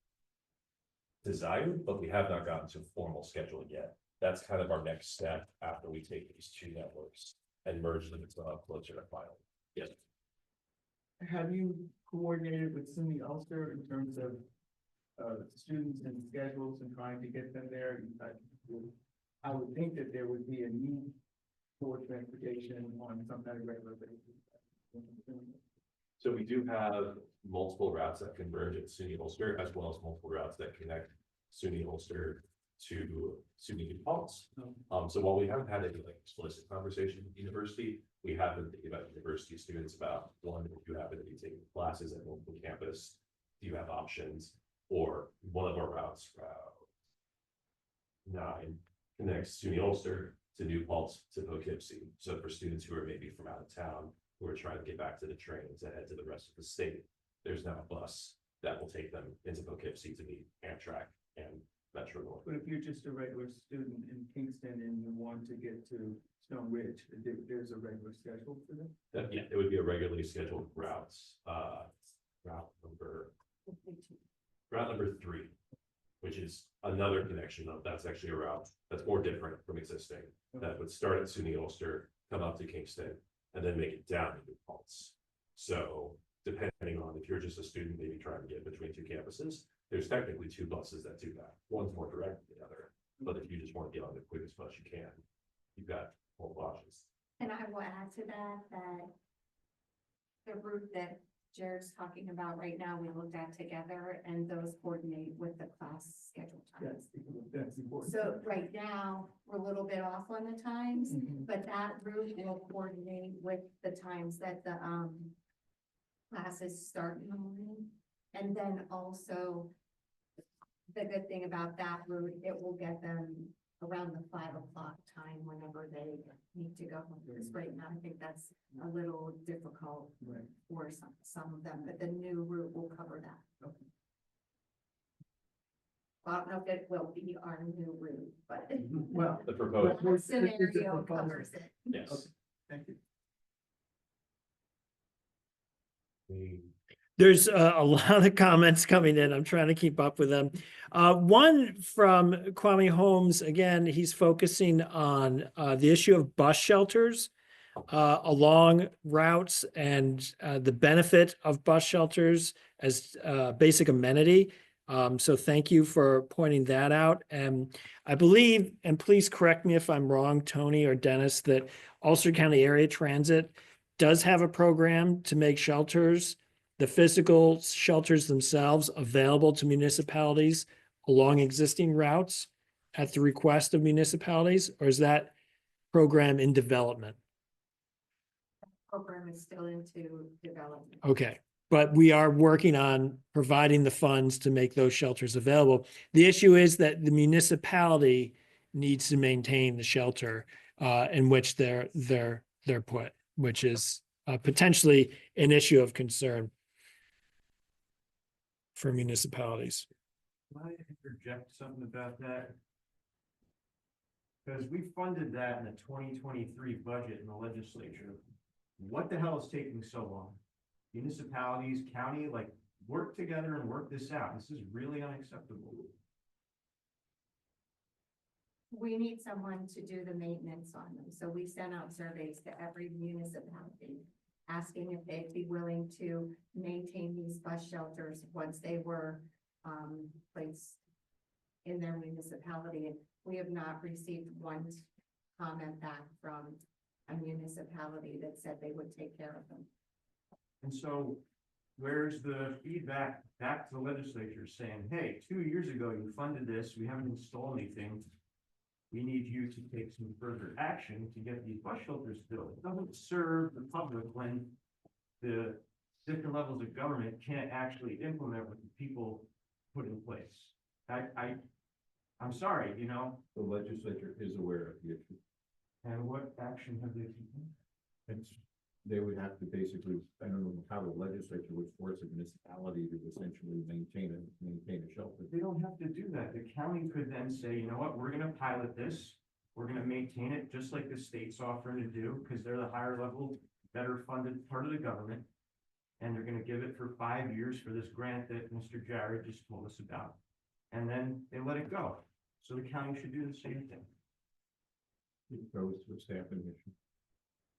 desired, but we have not gotten to formal schedule yet. That's kind of our next step after we take these 2 networks and merge them into a closer to final. Yes. Have you coordinated with SUNY Ulster in terms of students and schedules and trying to get them there? I would think that there would be a need for transportation on some kind of regular basis. So we do have multiple routes that converge at SUNY Ulster, as well as multiple routes that connect SUNY Ulster to SUNY New Paltz. So while we haven't had any like explicit conversation with the university, we have been thinking about university students about, one, if you happen to be taking classes at multiple campus, do you have options? Or one of our routes, Route 9, connects SUNY Ulster to New Paltz to Poughkeepsie. So for students who are maybe from out of town, who are trying to get back to the trains and head to the rest of the state, there's now a bus that will take them into Poughkeepsie to meet Amtrak and Metro North. But if you're just a regular student in Kingston and you want to get to Stone Ridge, there's a regular schedule for them? Yeah, it would be a regularly scheduled routes, route number 3, which is another connection of, that's actually a route that's more different from existing. That would start at SUNY Ulster, come up to Kingston, and then make it down to New Paltz. So depending on if you're just a student, maybe trying to get between 2 campuses, there's technically 2 buses that do that. One's more direct than the other, but if you just want to get on the quickest bus you can, you've got multiple options. And I will add to that the route that Jared's talking about right now, we looked at together, and those coordinate with the class schedule times. That's important. So right now, we're a little bit off on the times, Mhm. but that route will coordinate with the times that the classes start in the morning. And then also, the good thing about that route, it will get them around the 5 o'clock time whenever they need to go. Because right now, I think that's a little difficult Right. for some of them, but the new route will cover that. Okay. Well, I don't know if it will be our new route, but Well, The proposed, our It's a scenario proposal. covers it. yes. Okay. Thank you. There's a lot of comments coming in. I'm trying to keep up with them. One from Kwame Holmes, again, he's focusing on the issue of bus shelters along routes and the benefit of bus shelters as basic amenity. So thank you for pointing that out. And I believe, and please correct me if I'm wrong, Tony or Dennis, that Ulster County Area Transit does have a program to make shelters, the physical shelters themselves, available to municipalities along existing routes at the request of municipalities, or is that program in development? Program is still into development. Okay, but we are working on providing the funds to make those shelters available. The issue is that the municipality needs to maintain the shelter in which they're put, which is potentially an issue of concern for municipalities. Can I interject something about that? Because we funded that in the 2023 budget in the legislature. What the hell is taking so long? Municipalities, county, like, work together and work this out. This is really unacceptable. We need someone to do the maintenance on them, so we sent out surveys to every municipality, asking if they'd be willing to maintain these bus shelters once they were placed in their municipality. And we have not received one comment back from a municipality that said they would take care of them. And so where's the feedback back to the legislature saying, hey, 2 years ago you funded this, we haven't installed anything. we need you to take some further action to get these bus shelters built. It doesn't serve the public when the different levels of government can't actually implement what the people put in place. I'm sorry, you know, The legislature is aware of the issue. and what action have they taken? It's, they would have to basically, I don't know how the legislature would force a municipality to essentially maintain a shelter. They don't have to do that. The county could then say, you know what, we're gonna pilot this. We're gonna maintain it just like the state's offering to do, because they're the higher level, better funded part of the government. And they're gonna give it for 5 years for this grant that Mr. Jared just told us about. And then they let it go. So the county should do the same thing. It goes to a staffing issue.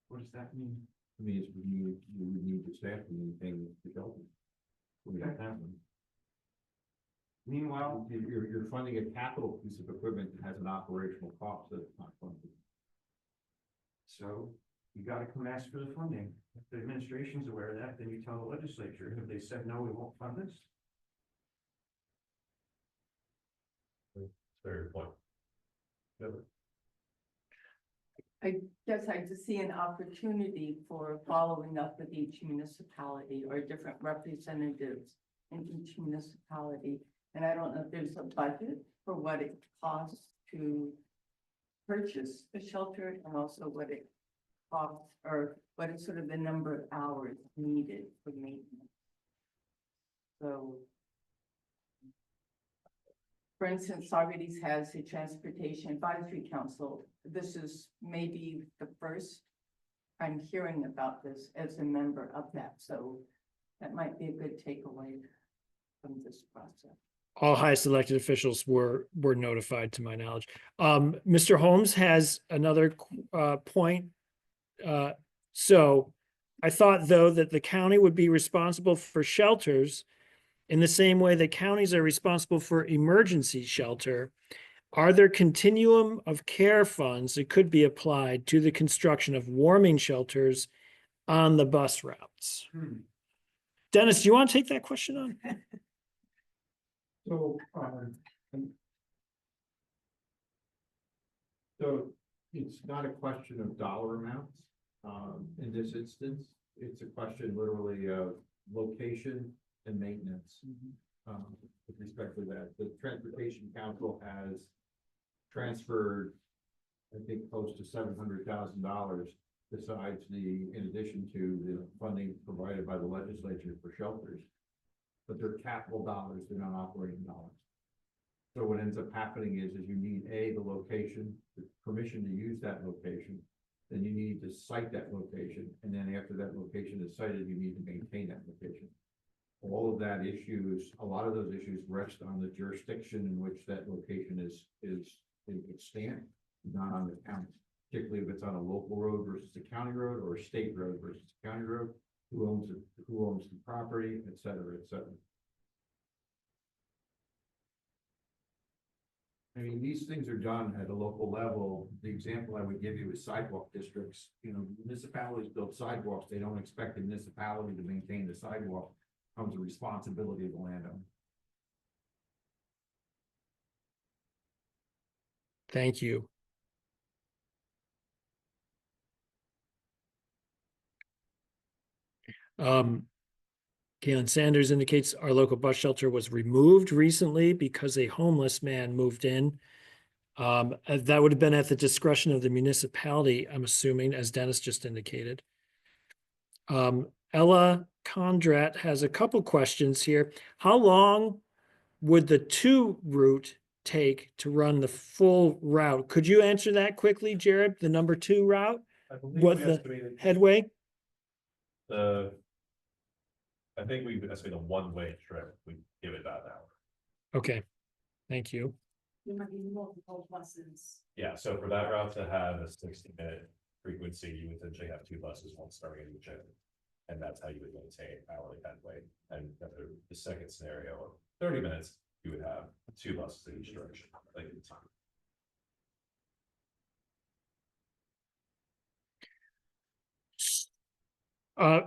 What does that mean? I mean, you would need the staff to maintain the shelter. We have that one. Meanwhile, You're funding a capital piece of equipment that has an operational cost that's not funded. so you gotta come ask for the funding. If the administration's aware of that, then you tell the legislature. Have they said, no, we won't fund this? Fair point. I guess I just see an opportunity for following up with each municipality or different representatives in each municipality. And I don't know if there's a budget for what it costs to purchase a shelter and also what it costs or what is sort of the number of hours needed for maintenance. So, for instance, Saugerties has a transportation advisory council. This is maybe the first I'm hearing about this as a member of that, so that might be a good takeaway from this process. All highest elected officials were notified, to my knowledge. Mr. Holmes has another point. So I thought, though, that the county would be responsible for shelters in the same way that counties are responsible for emergency shelter. Are there continuum of care funds that could be applied to the construction of warming shelters on the bus routes? Dennis, do you want to take that question on? So it's not a question of dollar amounts. In this instance, it's a question literally of location and maintenance. With respect to that, the Transportation Council has transferred, I think, close to $700,000 besides in addition to the funding provided by the legislature for shelters. But they're capital dollars, they're not operating dollars. So what ends up happening is you need the location, the permission to use that location, then you need to site that location, and then after that location is cited, you need to maintain that location. All of that issues, a lot of those issues rest on the jurisdiction in which that location is extant, not on the county. Particularly if it's on a local road versus a county road, or a state road versus a county road, who owns the property, et cetera, et cetera. I mean, these things are done at a local level. The example I would give you is sidewalk districts. You know, municipalities build sidewalks. They don't expect the municipality to maintain the sidewalk. It becomes a responsibility of the landowner. Thank you. Galen Sanders indicates our local bus shelter was removed recently because a homeless man moved in. That would have been at the discretion of the municipality, I'm assuming, as Dennis just indicated. Ella Condrat has a couple questions here. How long would the 2 route take to run the full route? Could you answer that quickly, Jared? The number 2 route? I believe What we the estimated headway? I think we estimated a one-way trip. We give it about an hour. Okay, thank you. There might be multiple buses. Yeah, so for that route to have a 60-minute frequency, you would essentially have 2 buses, one starting at each end. And that's how you would maintain hourly headway. And the second scenario of 30 minutes, you would have 2 buses in each direction. Like at the time.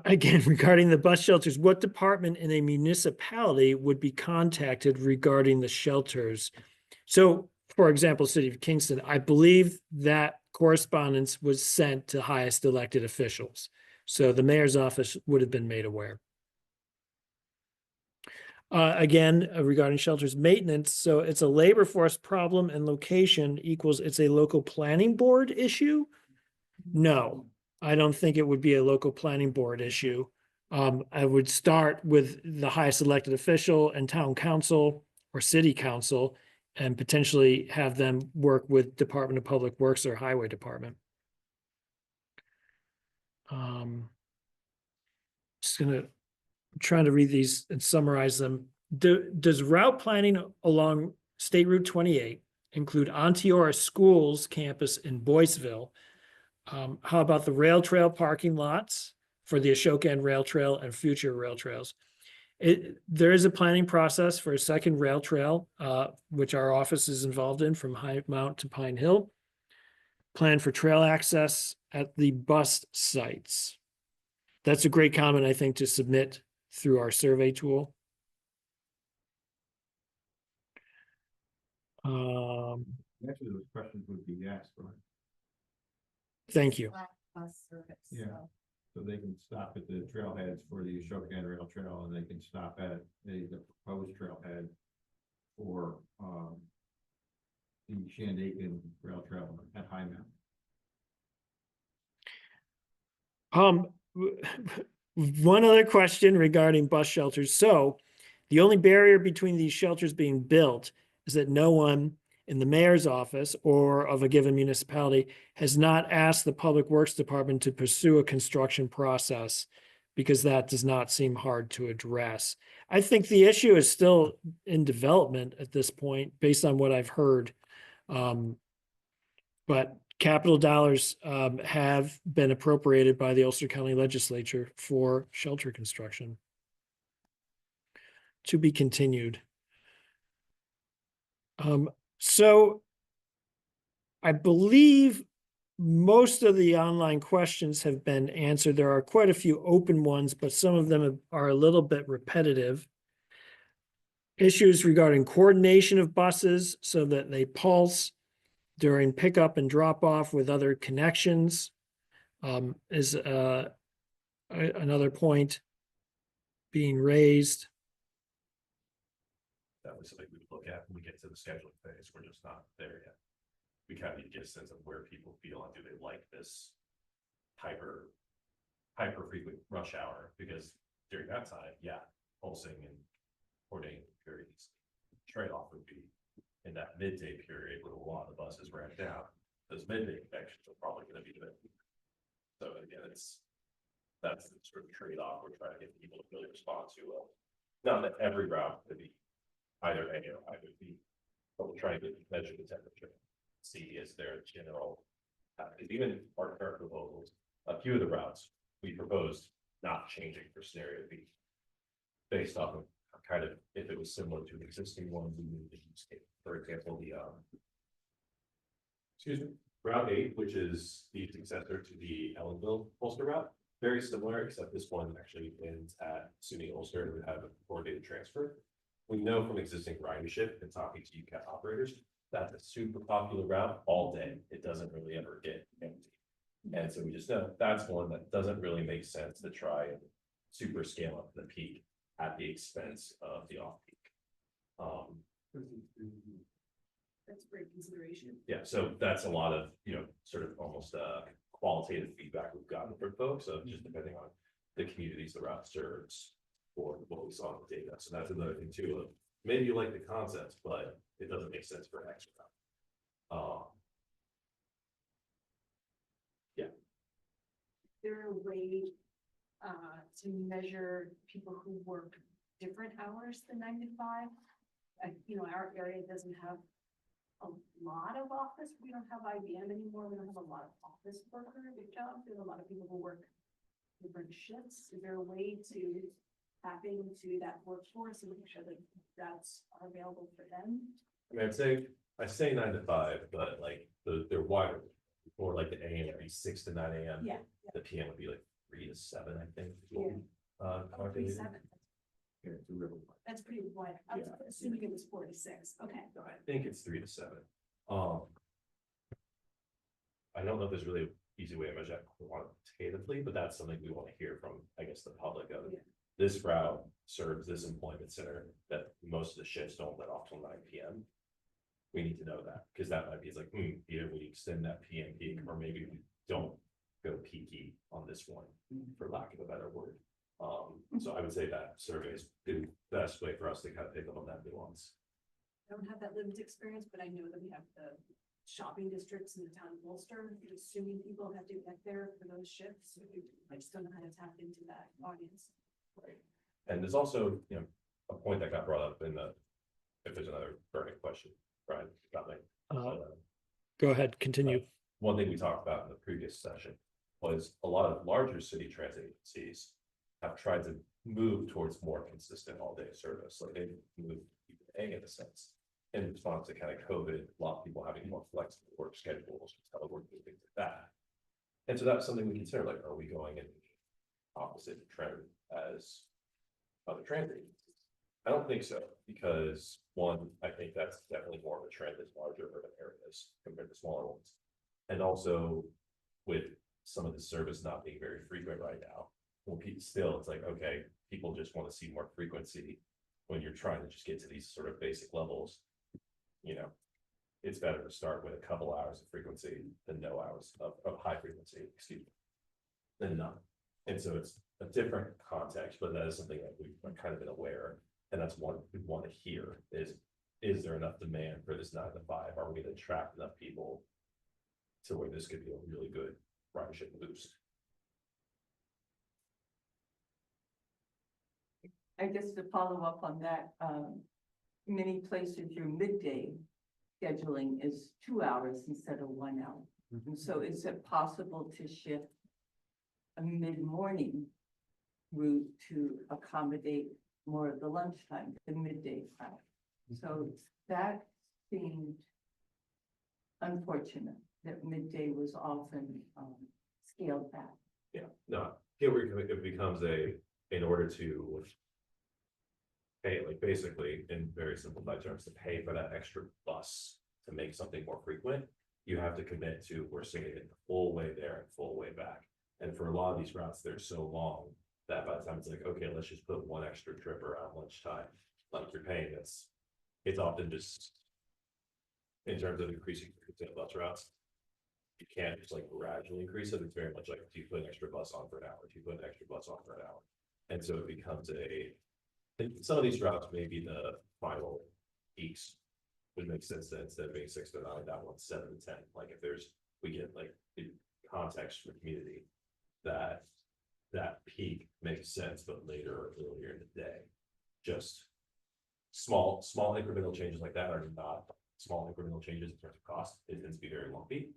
Again, regarding the bus shelters, what department in a municipality would be contacted regarding the shelters? So for example, City of Kingston, I believe that correspondence was sent to highest elected officials. So the mayor's office would have been made aware. Again, regarding shelters maintenance, so it's a labor force problem and location equals it's a local planning board issue? No, I don't think it would be a local planning board issue. I would start with the highest elected official and town council or city council and potentially have them work with Department of Public Works or Highway Department. Just gonna trying to read these and summarize them. Does route planning along State Route 28 include Onteora Schools campus in Boyceville? How about the rail trail parking lots for the Ashoka End Rail Trail and future rail trails? There is a planning process for a second rail trail, which our office is involved in from High Mount to Pine Hill. Plan for trail access at the bus sites. That's a great comment, I think, to submit through our survey tool. Actually, those questions would be asked, right? Thank you. Black bus service, Yeah. so. So they can stop at the trailheads for the Ashoka End Rail Trail, and they can stop at the proposed trailhead for, the Shandaken Rail Trail at High Mountain. One other question regarding bus shelters. So the only barrier between these shelters being built is that no one in the mayor's office or of a given municipality has not asked the Public Works Department to pursue a construction process because that does not seem hard to address. I think the issue is still in development at this point, based on what I've heard. But capital dollars have been appropriated by the Ulster County Legislature for shelter construction. To be continued. So I believe most of the online questions have been answered. There are quite a few open ones, but some of them are a little bit repetitive. Issues regarding coordination of buses so that they pulse during pickup and drop off with other connections is another point being raised. That was something we would look at when we get to the scheduling phase. We're just not there yet. We kind of need to get a sense of where people feel and do they like this hyper frequent rush hour, because during that time, yeah, pulsing and coordinating very easy. Trade-off would be in that midday period when a lot of the buses ramp down. Those midday connections are probably going to be the bit. So again, that's the sort of trade-off we're trying to get people to really respond to. Not that every route could be either A or either B, but we're trying to measure the temperature. See, is there a general, even our current proposals, a few of the routes we proposed not changing for scenario B, based off of kind of if it was similar to the existing ones we moved to use case. For example, Route 8, which is the successor to the Ellenville Ulster route, very similar, except this one actually ends at SUNY Ulster and would have a coordinated transfer. We know from existing ridership and talking to UCAT operators, that's a super popular route all day. It doesn't really ever get empty. And so we just know that's one that doesn't really make sense to try and super scale up the peak at the expense of the off peak. That's great consideration. Yeah, so that's a lot of, sort of almost qualitative feedback we've gotten from folks of just depending on the communities the route serves or what we saw in the data. So that's another thing too, of maybe you like the concepts, but it doesn't make sense for X route. Yeah. Is there a way to measure people who work different hours than 9 to 5? Our area doesn't have a lot of office. We don't have IBM anymore. We don't have a lot of office worker big jobs. There's a lot of people who work different shifts. Is there a way to tap into that workforce and make sure that that's available for them? I mean, I say 9 to 5, but like they're wider. Or like the AM would be 6 to 9 AM. Yeah. The PM would be like 3 to 7, I think. Yeah. 3 to 7. Yeah, it's a river. That's pretty wide. I was Yeah. assuming it was 4 to 6. Okay. No, I think it's 3 to 7. I don't know if there's really an easy way to measure that quantitatively, but that's something we want to hear from, I guess, the public of. Yeah. This route serves this employment center that most of the shifts don't let off till 9 PM. We need to know that, because that might be, it's like, either we extend that PM peak, or maybe we don't go peaky on this one, for lack of a better word. So I would say that survey is the best way for us to kind of pick up on that nuance. I don't have that lived experience, but I know that we have the shopping districts in the town of Ulster, assuming people have to get there for those shifts. I just don't know how to tap into that audience. Right. And there's also, a point that got brought up in the, if there's another burning question, Brian, got me. Go ahead, continue. One thing we talked about in the previous session was a lot of larger city transit agencies have tried to move towards more consistent all-day service, like they moved A in a sense. In response to kind of COVID, a lot of people having more flexible work schedules, teleworking, things like that. And so that's something we consider, like, are we going in the opposite trend as other transit agencies? I don't think so, because one, I think that's definitely more of a trend in larger urban areas compared to smaller ones. And also with some of the service not being very frequent right now, well, people still, it's like, okay, people just want to see more frequency when you're trying to just get to these sort of basic levels. It's better to start with a couple hours of frequency than no hours of high frequency, excuse me, than none. And so it's a different context, but that is something that we've kind of been aware. And that's one we want to hear is there enough demand for this 9 to 5? Are we going to attract enough people to where this could be a really good ridership boost? I guess to follow up on that, many places your midday scheduling is 2 hours instead of 1 hour. So is it possible to shift a mid-morning route to accommodate more of the lunchtime, the midday crowd? So that seemed unfortunate that midday was often scaled back. Yeah, no, here it becomes in order to pay, like basically in very simplified terms, to pay for that extra bus to make something more frequent, you have to commit to, we're saying it the full way there and full way back. And for a lot of these routes, they're so long that by the time it's like, okay, let's just put one extra trip around lunchtime, like you're paying this. It's often just in terms of increasing frequency of bus routes. You can't just like gradually increase it. It's very much like, do you put an extra bus on for an hour? Do you put an extra bus on for an hour? And so it becomes some of these routes may be the final peaks. Would make sense that instead of being 6 to 9, that one's 7 to 10. Like if we get like the context for the community that peak makes sense, but later or earlier in the day. Just small incremental changes like that are not small incremental changes in terms of cost. It tends to be very lumpy.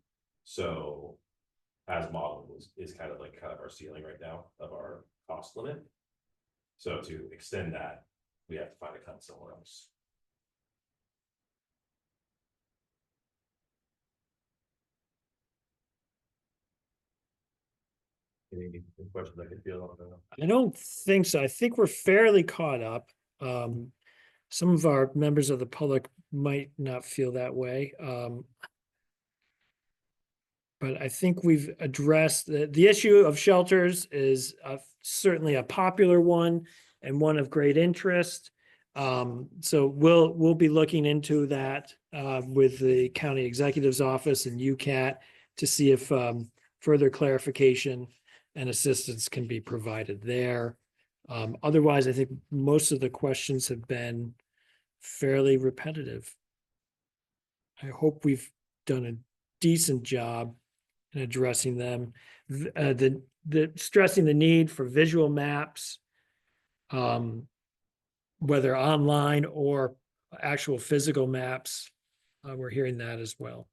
So as modeled is kind of our ceiling right now of our cost limit. So to extend that, we have to find a cut somewhere else. Any questions I can feel on that? I don't think so. I think we're fairly caught up. Some of our members of the public might not feel that way. But I think we've addressed the issue of shelters is certainly a popular one and one of great interest. So we'll be looking into that with the county executive's office and UCAT to see if further clarification and assistance can be provided there. Otherwise, I think most of the questions have been fairly repetitive. I hope we've done a decent job in addressing them. The stressing the need for visual maps, whether online or actual physical maps, we're hearing that as well.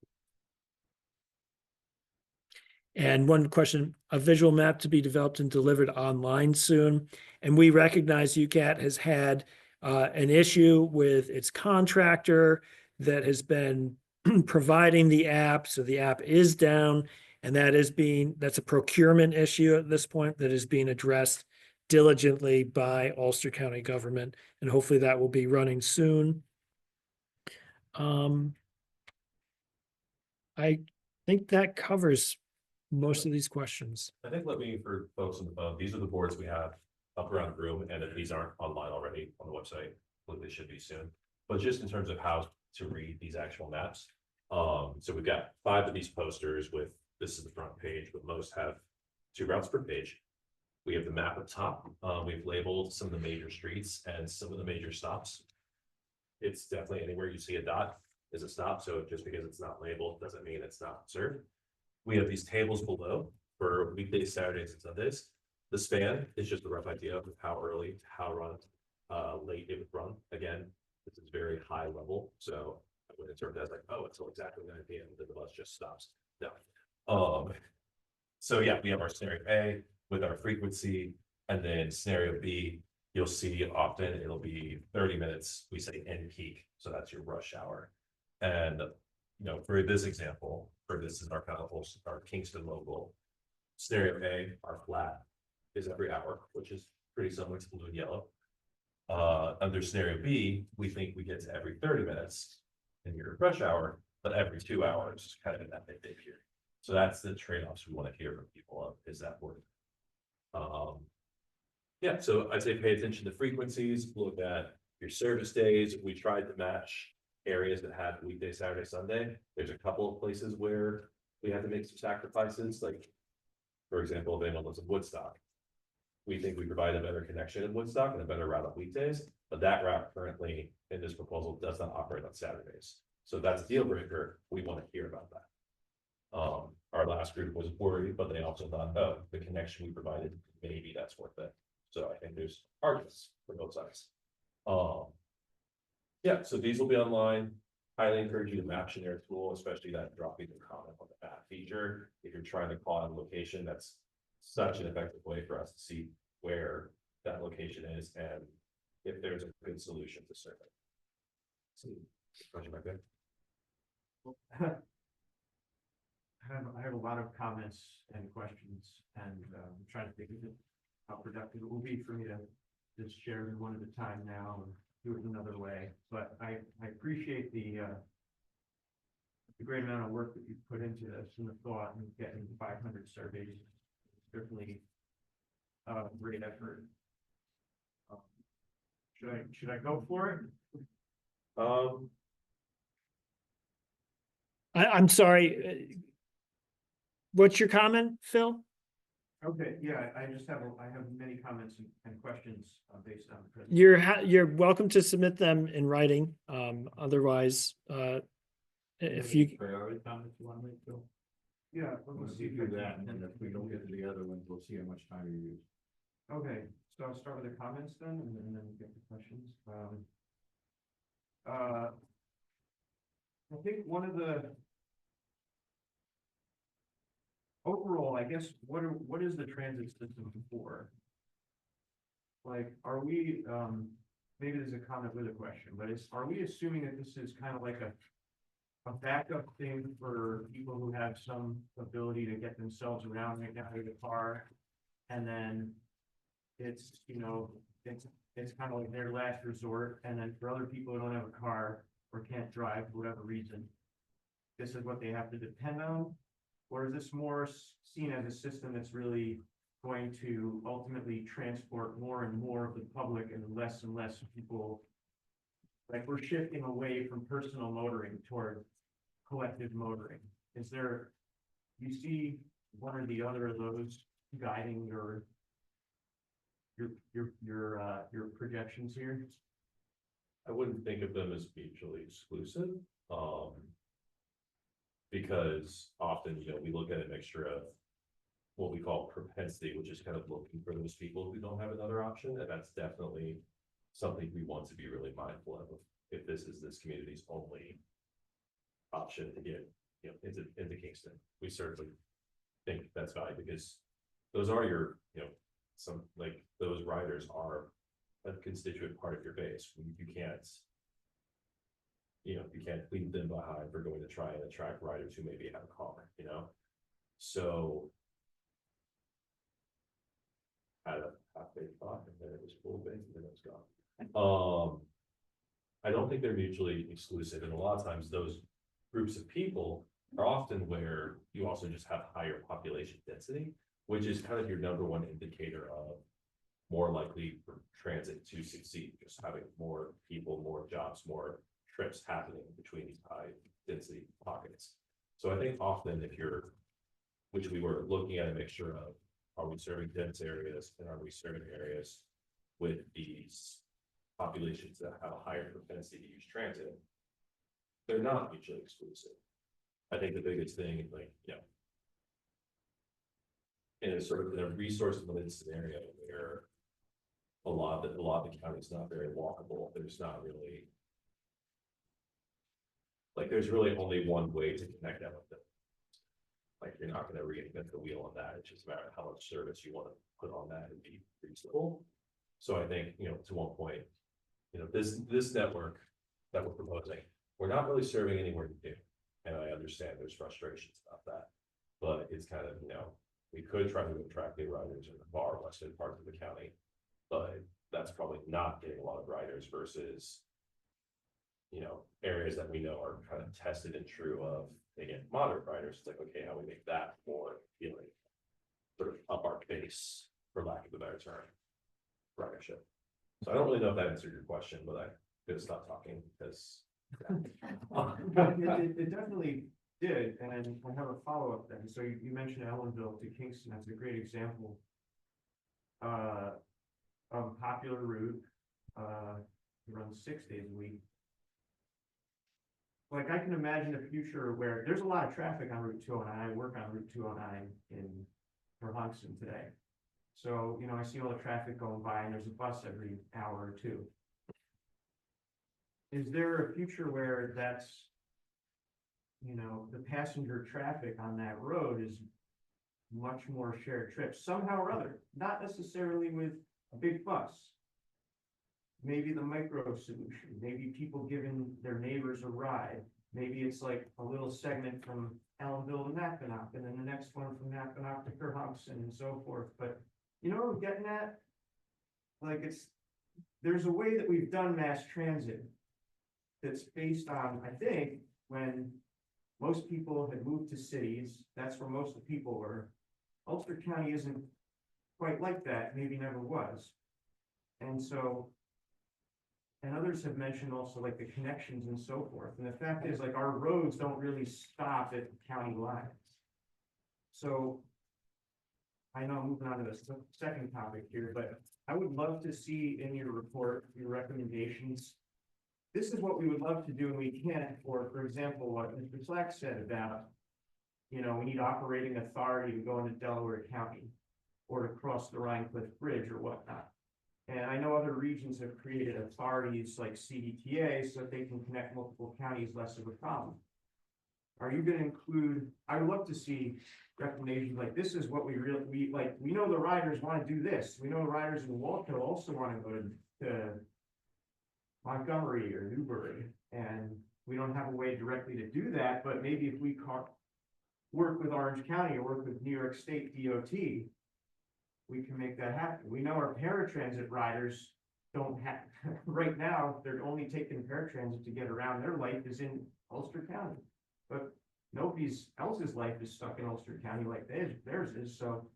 And one question, a visual map to be developed and delivered online soon. And we recognize UCAT has had an issue with its contractor that has been providing the app. So the app is down, and that's a procurement issue at this point that is being addressed diligently by Ulster County government. And hopefully that will be running soon. I think that covers most of these questions. I think for folks on the phone, these are the boards we have up around the room, and if these aren't online already on the website, well, they should be soon. But just in terms of how to read these actual maps, so we've got 5 of these posters with, this is the front page, but most have 2 routes per page. We have the map up top. We've labeled some of the major streets and some of the major stops. It's definitely anywhere you see a dot is a stop, so just because it's not labeled doesn't mean it's not served. We have these tables below for weekdays, Saturdays, and Sundays. The span is just a rough idea of how early, how late it would run. Again, this is very high level, so I wouldn't interpret that as like, oh, until exactly 9 p.m. then the bus just stops. No. So yeah, we have our scenario A with our frequency, and then scenario B, you'll see often it'll be 30 minutes, we say in peak, so that's your rush hour. And for this example, this is our kind of our Kingston local. Scenario A, our flat is every hour, which is pretty similar to blue and yellow. Under scenario B, we think we get to every 30 minutes in your rush hour, but every 2 hours, kind of in that midday period. So that's the trade-offs we want to hear from people of, is that worth it? Yeah, so I'd say pay attention to frequencies, look at your service days. We tried to match areas that have weekday, Saturday, Sunday. There's a couple of places where we had to make some sacrifices, like, for example, if anyone lives in Woodstock, we think we provide a better connection in Woodstock and a better route on weekdays, but that route currently in this proposal does not operate on Saturdays. So that's a deal breaker. We want to hear about that. Our last group was worried, but they also thought, oh, the connection we provided, maybe that's worth it. So I think there's arguments for both sides. Yeah, so these will be online. Highly encourage you to map generic tool, especially that dropping the comment on the map feature. If you're trying to call out a location, that's such an effective way for us to see where that location is and if there's a good solution to serve it. So, question back there. I have a lot of comments and questions, and I'm trying to think of how productive it will be for me to just share them one at a time now and do it another way. But I appreciate the great amount of work that you've put into this and the thought and getting 500 surveys. Certainly a great effort. Should I go for it? I'm sorry. What's your comment, Phil? Okay, yeah, I have many comments and questions based on. You're welcome to submit them in writing. Otherwise, if you. Priority comments you want to make, Phil? Yeah, let's see if you do that, and then if we don't get to the other ones, we'll see how much time you use. Okay, so I'll start with the comments then, and then get the questions. I think one of the overall, I guess, what is the transit system for? Like, are we, maybe there's a comment with a question, but are we assuming that this is kind of like a backup thing for people who have some ability to get themselves around right now with a car? And then it's, it's kind of like their last resort. And then for other people who don't have a car or can't drive for whatever reason, this is what they have to depend on? Or is this more seen as a system that's really going to ultimately transport more and more of the public and less people? Like, we're shifting away from personal motoring toward collective motoring. Is there, you see one or the other of those guiding your projections here? I wouldn't think of them as mutually exclusive. Because often, we look at a mixture of what we call propensity, which is kind of looking for those people who don't have another option. And that's definitely something we want to be really mindful of. If this is this community's only option to get, into Kingston, we certainly think that's valuable because those are your, some, like, those riders are a constituent part of your base. You can't leave them behind for going to try and attract riders who maybe have a car, So I had a half-baked thought, and then it was full baked, and then it was gone. I don't think they're mutually exclusive, and a lot of times those groups of people are often where you also just have higher population density, which is kind of your number one indicator of more likely for transit to succeed, just having more people, more jobs, more trips happening between these high density pockets. So I think often if you're, which we were looking at a mixture of, are we serving dense areas and are we serving areas with these populations that have a higher propensity to use transit? They're not mutually exclusive. I think the biggest thing, like, in a sort of in a resource limited scenario where a lot of the county is not very walkable, there's not really, like, there's really only one way to connect that with them. Like, you're not gonna reinvent the wheel on that. It's just about how much service you want to put on that and be reasonable. So I think, to one point, this network that we're proposing, we're not really serving anywhere new. And I understand there's frustrations about that, but it's kind of, we could try to attract new riders in the far western parts of the county, but that's probably not getting a lot of riders versus, areas that we know are kind of tested and true of, they get moderate riders. It's like, okay, how we make that more appealing, sort of up our base, for lack of a better term, ridership. So I don't really know if that answered your question, but I could stop talking because. It definitely did, and I have a follow-up then. So you mentioned Ellenville to Kingston, that's a great example. Of a popular route, runs 6 days a week. Like, I can imagine a future where there's a lot of traffic on Route 209. I work on Route 209 for Huntston today. So, I see all the traffic going by and there's a bus every hour or two. Is there a future where that's, the passenger traffic on that road is much more shared trips somehow or other, not necessarily with a big bus? Maybe the micro solution, maybe people giving their neighbors a ride. Maybe it's like a little segment from Ellenville to Mackinac, and then the next one from Mackinac to Kerhonkson and so forth. But you know what I'm getting at? Like, there's a way that we've done mass transit that's based on, I think, when most people had moved to cities, that's where most of the people were. Ulster County isn't quite like that, maybe never was. And so, and others have mentioned also like the connections and so forth. And the fact is, like, our roads don't really stop at county lines. So I know I'm moving on to the second topic here, but I would love to see in your report, your recommendations. This is what we would love to do and we can't, for example, what Mr. Slack said about, we need operating authority to go into Delaware County or to cross the Rhine Cliff Bridge or whatnot. And I know other regions have created authorities like CDTA so that they can connect multiple counties less of a problem. Are you going to include, I would love to see recommendations like this is what we know the riders want to do this. We know the riders in Walkill also want to go to Montgomery or Newbury, and we don't have a way directly to do that, but maybe if we work with Orange County or work with New York State DOT, we can make that happen. We know our paratransit riders don't have, right now, they're only taking paratransit to get around. Their life is in Ulster County, but nobody's else's life is stuck in Ulster County like theirs is. So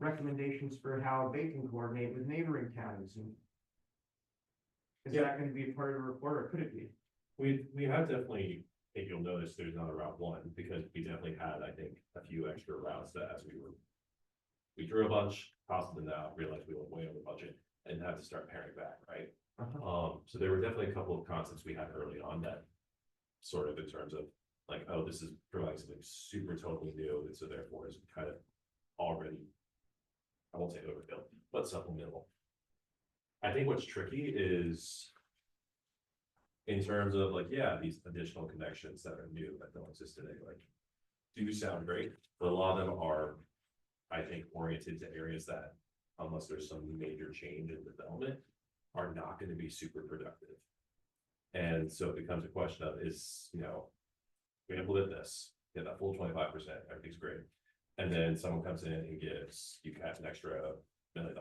recommendations for how they can coordinate with neighboring counties. And is that going to be a part of the report, or could it be? We have definitely, I think you'll notice there's not a route 1 because we definitely had, I think, a few extra routes that as we drew a bunch, tossed them out, realized we went way over budget and had to start paring back, right? So there were definitely a couple of concepts we had early on that sort of in terms of like, oh, this is providing something super totally new, and so therefore is kind of already, I won't say overkill, but supplemental. I think what's tricky is in terms of like, yeah, these additional connections that are new that don't exist today, like, do sound great, but a lot of them are, I think, oriented to areas that, unless there's some major change in development, are not going to be super productive. And so it becomes a question of we implement this, get that full 25%, everything's great. And then someone comes in and gives UCAT an extra $1 million.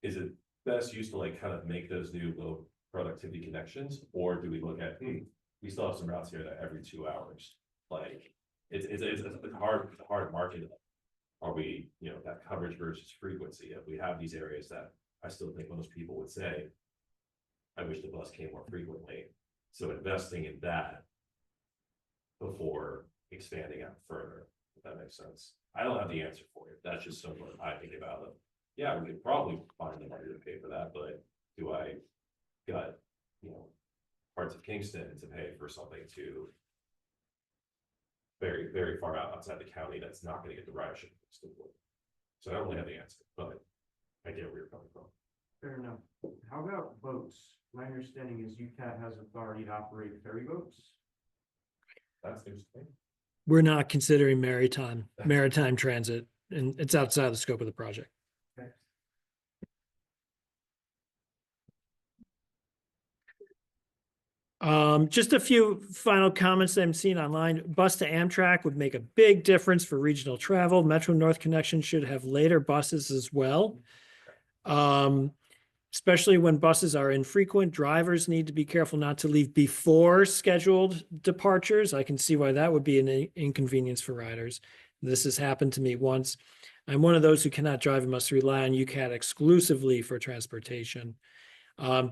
Is it best used to like kind of make those new little productivity connections? Or do we look at, we still have some routes here that every 2 hours Like, it's a hard market. Are we, you know, that coverage versus frequency? If we have these areas that I still think most people would say, I wish the bus came more frequently. So investing in that before expanding out further, if that makes sense. I don't have the answer for you. That's just something I think about it. Yeah, we could probably find the money to pay for that, but do I got, you know, parts of Kingston to pay for something to very, very far outside the county that's not gonna get the ridership. So I don't really have the answer, but I get where you're coming from. Fair enough. How about boats? My understanding is UCAT has authority to operate ferry boats. That's interesting. We're not considering maritime transit, and it's outside the scope of the project. Okay. Just a few final comments that I'm seeing online. Bus to Amtrak would make a big difference for regional travel. Metro North Connection should have later buses as well. Especially when buses are infrequent, drivers need to be careful not to leave before scheduled departures. I can see why that would be an inconvenience for riders. This has happened to me once. I'm one of those who cannot drive and must rely on UCAT exclusively for transportation.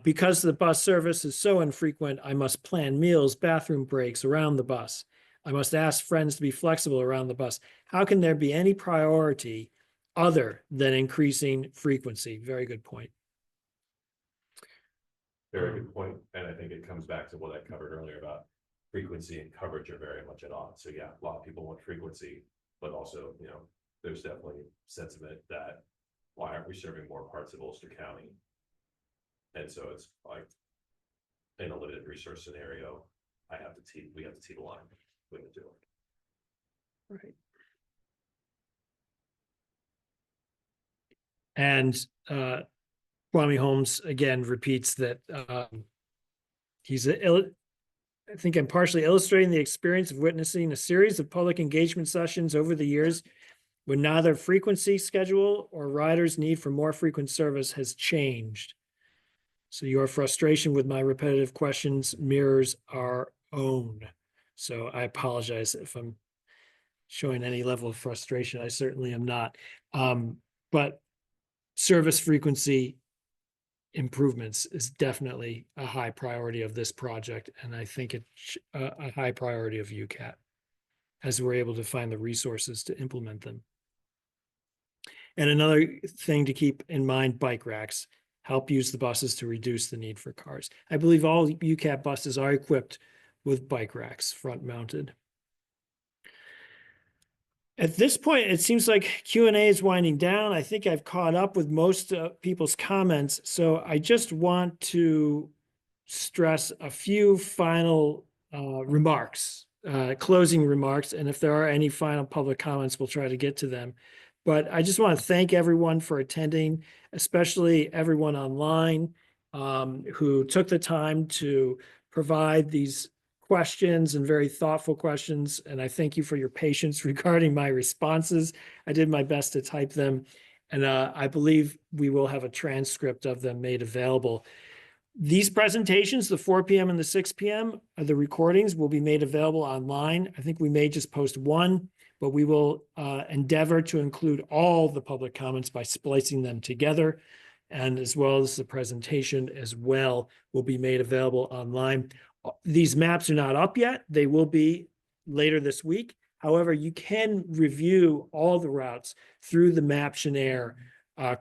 Because the bus service is so infrequent, I must plan meals, bathroom breaks around the bus. I must ask friends to be flexible around the bus. How can there be any priority other than increasing frequency? Very good point. Very good point. And I think it comes back to what I covered earlier about frequency and coverage are very much at odds. So yeah, a lot of people want frequency, but also, you know, there's definitely sentiment that why aren't we serving more parts of Ulster County? And so it's like in a limited resource scenario, we have to tee the line with the two. Right. And Kwame Holmes again repeats that I think I'm partially illustrating the experience of witnessing a series of public engagement sessions over the years when neither frequency schedule or riders' need for more frequent service has changed. So your frustration with my repetitive questions mirrors our own. So I apologize if I'm showing any level of frustration. I certainly am not. But service frequency improvements is definitely a high priority of this project. And I think it's a high priority of UCAT as we're able to find the resources to implement them. And another thing to keep in mind, bike racks help use the buses to reduce the need for cars. I believe all UCAT buses are equipped with bike racks, front mounted. At this point, it seems like Q&A is winding down. I think I've caught up with most people's comments. So I just want to stress a few final remarks, closing remarks. And if there are any final public comments, we'll try to get to them. But I just want to thank everyone for attending, especially everyone online who took the time to provide these questions and very thoughtful questions. And I thank you for your patience regarding my responses. I did my best to type them. And I believe we will have a transcript of them made available. These presentations, the 4 p.m. and the 6 p.m., the recordings will be made available online. I think we may just post one, but we will endeavor to include all the public comments by splicing them together. And as well as the presentation as well will be made available online. These maps are not up yet. They will be later this week. However, you can review all the routes through the Maptionaire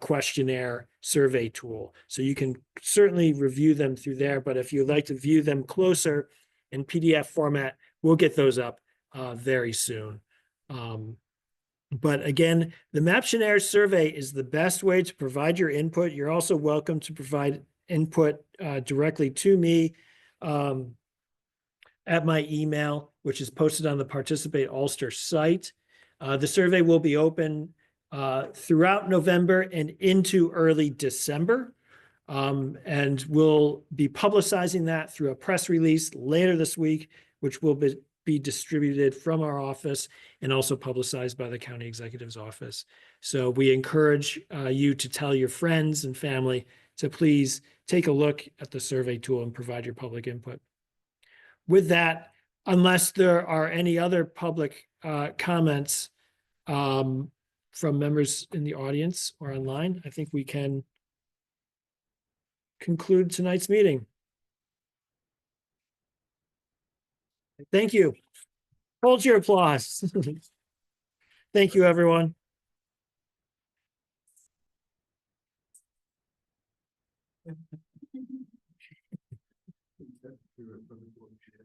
questionnaire survey tool. So you can certainly review them through there, but if you'd like to view them closer in PDF format, we'll get those up very soon. But again, the Maptionaire survey is the best way to provide your input. You're also welcome to provide input directly to me at my email, which is posted on the Participate Ulster site. The survey will be open throughout November and into early December. And we'll be publicizing that through a press release later this week, which will be distributed from our office and also publicized by the county executive's office. So we encourage you to tell your friends and family to please take a look at the survey tool and provide your public input. With that, unless there are any other public comments from members in the audience or online, I think we can conclude tonight's meeting. Thank you. Hold your applause. Thank you, everyone.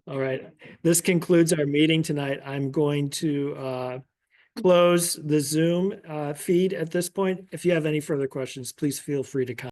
All right, this concludes our meeting tonight. I'm going to close the Zoom feed at this point. If you have any further questions, please feel free to contact